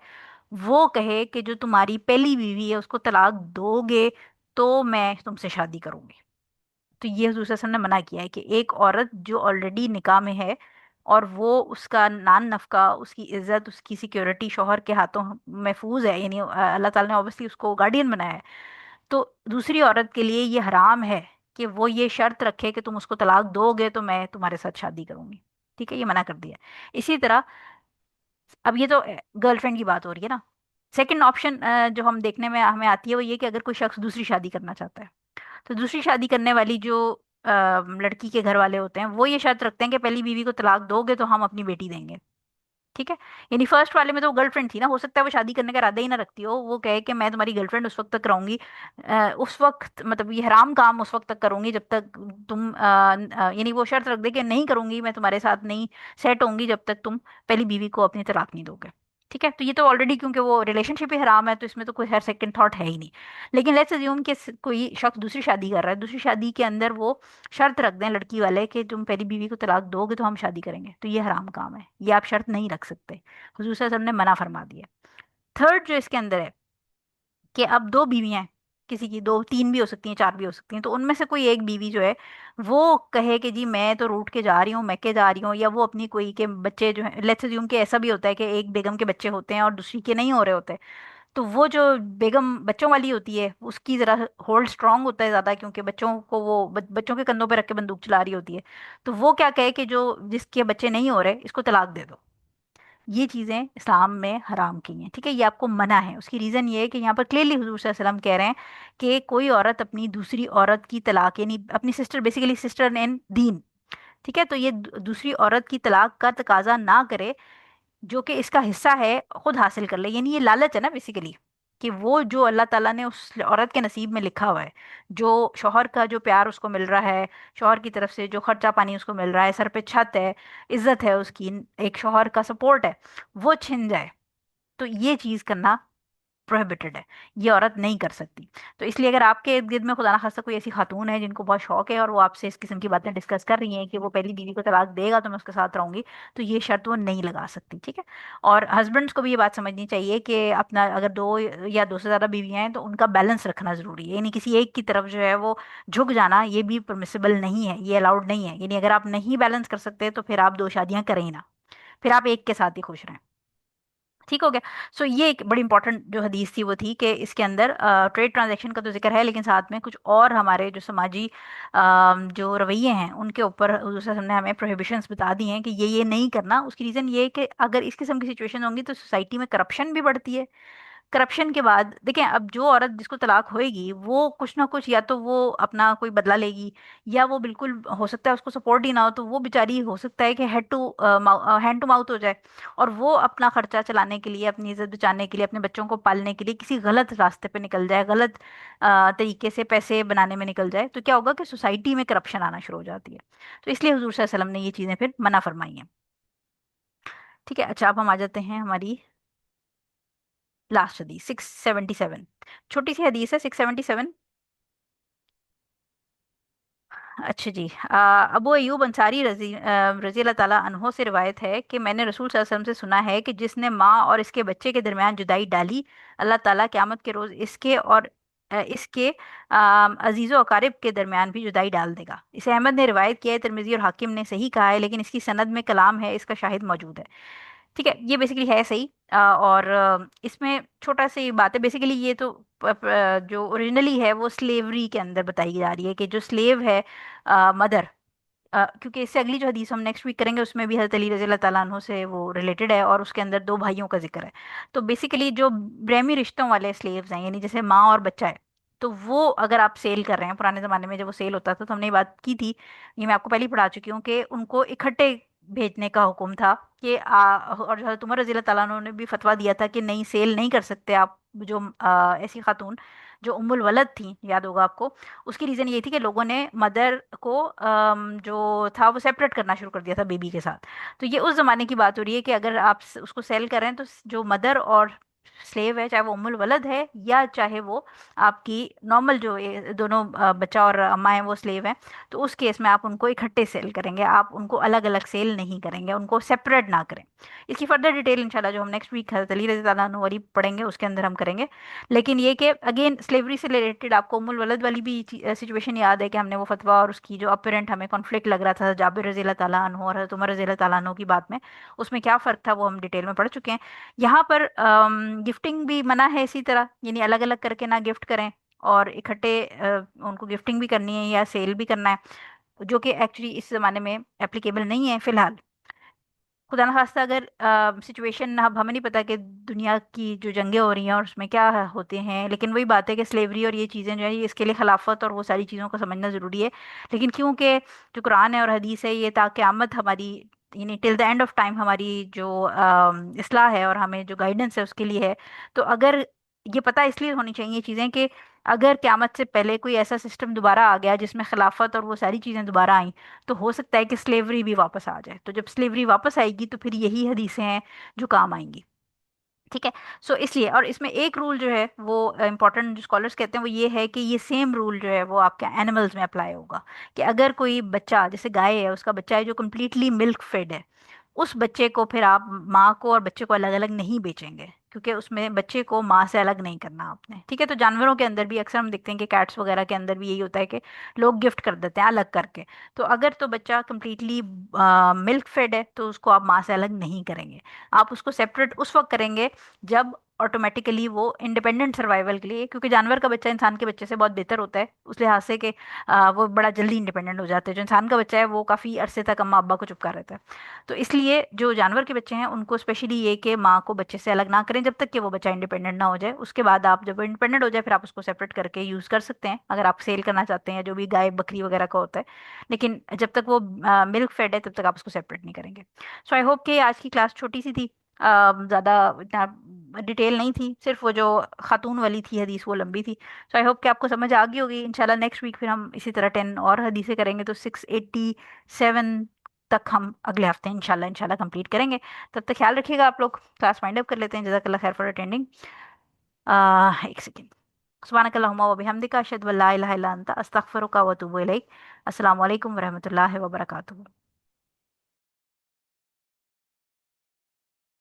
वो कहे कि जो तुम्हारी पहली बीवी है उसको तलाक दोगे तो मैं तुमसे शादी करूंगी। तो ये हुजूर सल्लल्लाहु अलैहि वसल्लम ने मना किया है कि एक औरत जो ऑलरेडी निकाह में है और वो उसका नान नफका, उसकी इज्जत, उसकी सिक्योरिटी शौहर के हाथों महफूज है, यानी अल्लाह ताला ने ऑब्वियसली उसको गार्डियन बनाया है, तो दूसरी औरत के लिए ये हराम है कि वो ये शर्त रखे कि तुम उसको तलाक दोगे तो मैं तुम्हारे साथ शादी करूंगी। ठीक है, ये मना कर दिया है। इसी तरह, अब ये तो गर्लफ्रेंड की बात हो रही है ना, सेकंड ऑप्शन जो हम देखने में हमें आती है वो ये कि अगर कोई शख्स दूसरी शादी करना चाहता है, तो दूसरी शादी करने वाली जो लड़की के घर वाले होते हैं वो ये शर्त रखते हैं कि पहली बीवी को तलाक दोगे तो हम अपनी बेटी देंगे। ठीक है। यानी फर्स्ट वाले में तो गर्लफ्रेंड थी ना, हो सकता है वो शादी करने का इरादा ही ना रखती हो, वो कहे कि मैं तुम्हारी गर्लफ्रेंड उस वक्त तक रहूंगी, उस वक्त मतलब ये हराम काम उस वक्त तक करूंगी जब तक तुम यानी वो शर्त रख दे कि नहीं करूंगी, मैं तुम्हारे साथ नहीं सेट होंगी जब तक तुम पहली बीवी को अपनी तलाक नहीं दोगे। ठीक है, तो ये तो ऑलरेडी क्योंकि वो रिलेशनशिप ही हराम है, तो इसमें तो कोई हर सेकंड थॉट है ही नहीं। लेकिन लेट्स अज्यूम कि कोई शख्स दूसरी शादी कर रहा है, दूसरी शादी के अंदर वो शर्त रख दें लड़की वाले कि तुम पहली बीवी को तलाक दोगे तो हम शादी करेंगे, तो ये हराम काम है, ये आप शर्त नहीं रख सकते, हुजूर सल्लल्लाहु अलैहि वसल्लम ने मना फरमा दिया। थर्ड जो इसके अंदर है कि अब दो बीवियां हैं, किसी की दो तीन भी हो सकती हैं, चार भी हो सकती हैं, तो उनमें से कोई एक बीवी जो है वो कहे कि जी मैं तो रूठ के जा रही हूँ, मैके जा रही हूँ, या वो अपनी कोई के बच्चे जो है, लेट्स अज्यूम कि ऐसा भी होता है कि एक बेगम के बच्चे होते हैं और दूसरी के नहीं हो रहे होते, तो वो जो बेगम बच्चों वाली होती है उसकी जरा होल्ड स्ट्रांग होता है ज्यादा, क्योंकि बच्चों को वो बच्चों के कंधों पे रख के बंदूक चला रही होती है, तो वो क्या कहे कि जो जिसके बच्चे नहीं हो रहे इसको तलाक दे दो। ये चीजें इस्लाम में हराम की हैं। ठीक है, ये आपको मना है। उसकी रीजन ये है कि यहाँ पर क्लियरली हुजूर सल्लल्लाहु अलैहि वसल्लम कह रहे हैं कि कोई औरत अपनी दूसरी औरत की तलाक, यानी अपनी सिस्टर, बेसिकली सिस्टर इन दीन, ठीक है, तो ये दूसरी औरत की तलाक का तकाजा ना करे, जो कि इसका हिस्सा है खुद हासिल कर ले, यानी ये लालच है ना बेसिकली, कि वो जो अल्लाह ताला ने उस औरत के नसीब में लिखा हुआ है, जो शौहर का जो प्यार उसको मिल रहा है, शौहर की तरफ से जो खर्चा पानी उसको मिल रहा है, सर पे छत है, इज्जत है उसकी, एक शौहर का सपोर्ट है, वो छिन जाए, तो ये चीज़ करना प्रोहिबिटेड है, ये औरत नहीं कर सकती। तो इसलिए अगर आपके इर्द गिर्द में खुदा ना खास्ता कोई ऐसी खातून है जिनको बहुत शौक है और वो आपसे इस किस्म की बातें डिस्कस कर रही हैं कि वो पहली बीवी को तलाक देगा तो मैं उसके साथ रहूंगी, तो ये शर्त वो नहीं लगा सकती, ठीक है। और हस्बैंड्स को भी ये बात समझनी चाहिए कि अपना अगर दो या दो से ज़्यादा बीवियां हैं तो उनका बैलेंस रखना ज़रूरी है, यानी किसी एक की तरफ जो है वो झुक जाना ये भी परमिसिबल नहीं है, ये अलाउड नहीं है। यानी अगर आप नहीं बैलेंस कर सकते तो फिर आप दो शादियां करें ही ना, फिर आप एक के साथ ही खुश रहें। ठीक हो गया। सो ये एक बड़ी इंपॉर्टेंट जो हदीस थी वो थी कि इसके अंदर ट्रेड ट्रांजैक्शन का तो जिक्र है, लेकिन साथ में कुछ और हमारे जो समाजी जो रवैये हैं उनके ऊपर हुज़ूर सल्लल्लाहु अलैहि वसल्लम ने हमें प्रोहिबिशंस बता दी हैं कि ये नहीं करना। उसकी रीज़न ये है कि अगर इस किस्म की सिचुएशन होंगी तो सोसाइटी में करप्शन भी बढ़ती है। करप्शन के बाद देखें, अब जो औरत जिसको तलाक होएगी वो कुछ ना कुछ, या तो वो अपना कोई बदला लेगी, या वो बिल्कुल हो सकता है उसको सपोर्ट ही ना हो, तो वो बेचारी हो सकता है कि हैंड टू माउथ हो जाए, और वो अपना खर्चा चलाने के लिए, अपनी इज्जत बचाने के लिए, अपने बच्चों को पालने के लिए किसी गलत रास्ते पे निकल जाए, गलत तरीके से पैसे बनाने में निकल जाए, तो क्या होगा कि सोसाइटी में करप्शन आना शुरू हो जाती है। तो इसलिए हुजूर सल्लल्लाहु अलैहि वसल्लम ने ये चीज़ें फिर मना फरमाई हैं। ठीक है, अच्छा अब हम आ जाते हैं हमारी लास्ट हदीस 677। छोटी सी हदीस है 677। अच्छा जी, अबू अयूब अंसारी रजी अल्लाह ताला अन्हो से रिवायत है कि मैंने रसूल सल्लल्लाहु अलैहि वसल्लम से सुना है कि जिसने माँ और इसके बच्चे के दरमियान जुदाई डाली, अल्लाह ताला क़यामत के रोज़ इसके और इसके अजीज़ो अकारिब के दरमियान भी जुदाई डाल देगा। इसे अहमद ने रिवायत किया है, तिरमिज़ी और हाकिम ने सही कहा है, लेकिन इसकी सनद में कलाम है, इसका शाहिद मौजूद है। ठीक है, ये बेसिकली है सही। और इसमें छोटा सी बात है, बेसिकली ये तो जो ओरिजिनली है वो स्लेवरी के अंदर बताई जा रही है कि जो स्लेव है मदर, क्योंकि इससे अगली जो हदीस हम नेक्स्ट वीक करेंगे उसमें भी हज़रत अली रज़ी अल्लाह ताला अन्हो से वो रिलेटेड है, और उसके अंदर दो भाइयों का जिक्र है। तो बेसिकली जो ब्रहमी रिश्तों वाले स्लेव्स हैं, यानी जैसे माँ और बच्चा है, तो वो अगर आप सेल कर रहे हैं, पुराने ज़माने में जब वो सेल होता था तो हमने ये बात की थी, ये मैं आपको पहले ही पढ़ा चुकी हूँ कि उनको इकट्ठे भेजने का हुक्म था कि और जो हज़रत उमर रज़ी अल्लाह ताला अन्हु ने भी फतवा दिया था कि नहीं, सेल नहीं कर सकते आप। जो ऐसी खातून जो उम्मुल वलद थी, याद होगा आपको, उसकी रीज़न ये थी कि लोगों ने मदर को जो था वो सेपरेट करना शुरू कर दिया था बेबी के साथ। तो ये उस ज़माने की बात हो रही है कि अगर आप उसको सेल कर रहे हैं तो जो मदर और स्लेव है, चाहे वो उम्मुल वलद है या चाहे वो आपकी नॉर्मल जो ये दोनों बच्चा और अम्मा है वो स्लेव है, तो उस केस में आप उनको इकट्ठे सेल करेंगे, आप उनको अलग अलग सेल नहीं करेंगे, उनको सेपरेट ना करें। इसकी फर्दर डिटेल इंशाल्लाह जो हम नेक्स्ट वीक हज़रत अली रज़ी अल्लाह अन्हु वाली पढ़ेंगे उसके अंदर हम करेंगे। लेकिन ये कि अगेन स्लेवरी से रिलेटेड आपको उम्मुल वलद वाली भी सिचुएशन याद है कि हमने वो फतवा और उसकी जो अपरेंट हमें कॉन्फ्लिक्ट लग रहा था जाबिर रज़ी अल्लाह ताला अन्हु और हज़रत उमर रज़ी अल्लाह ताला अन्हु की बात में, उसमें क्या फ़र्क था वो हम डिटेल में पढ़ चुके हैं। यहाँ पर गिफ्टिंग भी मना है इसी तरह, यानी अलग अलग करके ना गिफ्ट करें, और इकट्ठे उनको गिफ्टिंग भी करनी है या सेल भी करना है, जो कि एक्चुअली इस ज़माने में एप्लीकेबल नहीं है फ़िलहाल। खुदा न खास्ता अगर सिचुएशन, अब हमें नहीं पता कि दुनिया की जो जंगें हो रही हैं और उसमें क्या होते हैं, लेकिन वही बात है कि स्लेवरी और ये चीज़ें जो है ये इसके लिए खिलाफत और वो सारी चीज़ों को समझना ज़रूरी है। लेकिन क्योंकि जो कुरान है और हदीस है ये ता क़यामत हमारी, यानी till the end of time हमारी जो इस्लाह है और हमें जो गाइडेंस है उसके लिए है। तो अगर ये पता इसलिए होनी चाहिए ये चीज़ें कि अगर क़यामत से पहले कोई ऐसा सिस्टम दोबारा आ गया जिसमें खिलाफत और वो सारी चीज़ें दोबारा आई, तो हो सकता है कि स्लेवरी भी वापस आ जाए। तो जब स्लेवरी वापस आएगी तो फिर यही हदीसें हैं जो काम आएंगी। ठीक है। सो इसलिए, और इसमें एक रूल जो है वो इंपॉर्टेंट जो स्कॉलर्स कहते हैं वो ये है कि ये सेम रूल जो है वो आपके एनिमल्स में अप्लाई होगा, कि अगर कोई बच्चा, जैसे गाय है, उसका बच्चा है जो कम्प्लीटली मिल्क फेड है, उस बच्चे को फिर आप माँ को और बच्चे को अलग अलग नहीं बेचेंगे, क्योंकि उसमें बच्चे को माँ से अलग नहीं करना आपने। ठीक है। तो जानवरों के अंदर भी अक्सर हम देखते हैं कि कैट्स वगैरह के अंदर भी यही होता है कि लोग गिफ्ट कर देते हैं अलग करके। तो अगर तो बच्चा कम्प्लीटली मिल्क फेड है तो उसको आप माँ से अलग नहीं करेंगे, आप उसको सेपरेट उस वक्त करेंगे जब ऑटोमेटिकली वो इंडिपेंडेंट सर्वाइवल के लिए, क्योंकि जानवर का बच्चा इंसान के बच्चे से बहुत बेहतर होता है उस लिहाज से कि वो बड़ा जल्दी इंडिपेंडेंट हो जाते हैं। जो इंसान का बच्चा है वो काफ़ी अरसे तक अम्मा अब्बा को चुपका रहता है। तो इसलिए जो जानवर के बच्चे हैं उनको स्पेशली ये कि माँ को बच्चे से अलग ना करें जब तक कि वो बच्चा इंडिपेंडेंट ना हो जाए। उसके बाद आप जब वो इंडिपेंडेंट हो जाए फिर आप उसको सेपरेट करके यूज़ कर सकते हैं अगर आप सेल करना चाहते हैं, जो भी गाय बकरी वगैरह का होता है। लेकिन जब तक वो मिल्क फेड है तब तक आप उसको सेपरेट नहीं करेंगे। सो आई होप कि आज की क्लास छोटी सी थी, ज़्यादा इतना डिटेल नहीं थी, सिर्फ वो जो खातून वाली थी हदीस वो लंबी थी। सो आई होप कि आपको समझ आ गई होगी। इंशाल्लाह नेक्स्ट वीक फिर हम इसी तरह 10 और हदीसें करेंगे, तो 687 तक हम अगले हफ्ते इंशाल्लाह इंशाल्लाह कंप्लीट करेंगे। तब तक ख्याल रखिएगा आप लोग। क्लास वाइंड अप कर लेते हैं। जज़ाकल्लाह खैर फॉर अटेंडिंग। एक सेकेंड। सुब्हानकल्लाहुम्मा व बिहम्दिका अशहदु अल्ला इलाहा इल्ला अंता अस्तगफिरुका व अतूबु इलैक। अस्सलामु अलैकुम व रहमतुल्लाहि व बरकातुहू।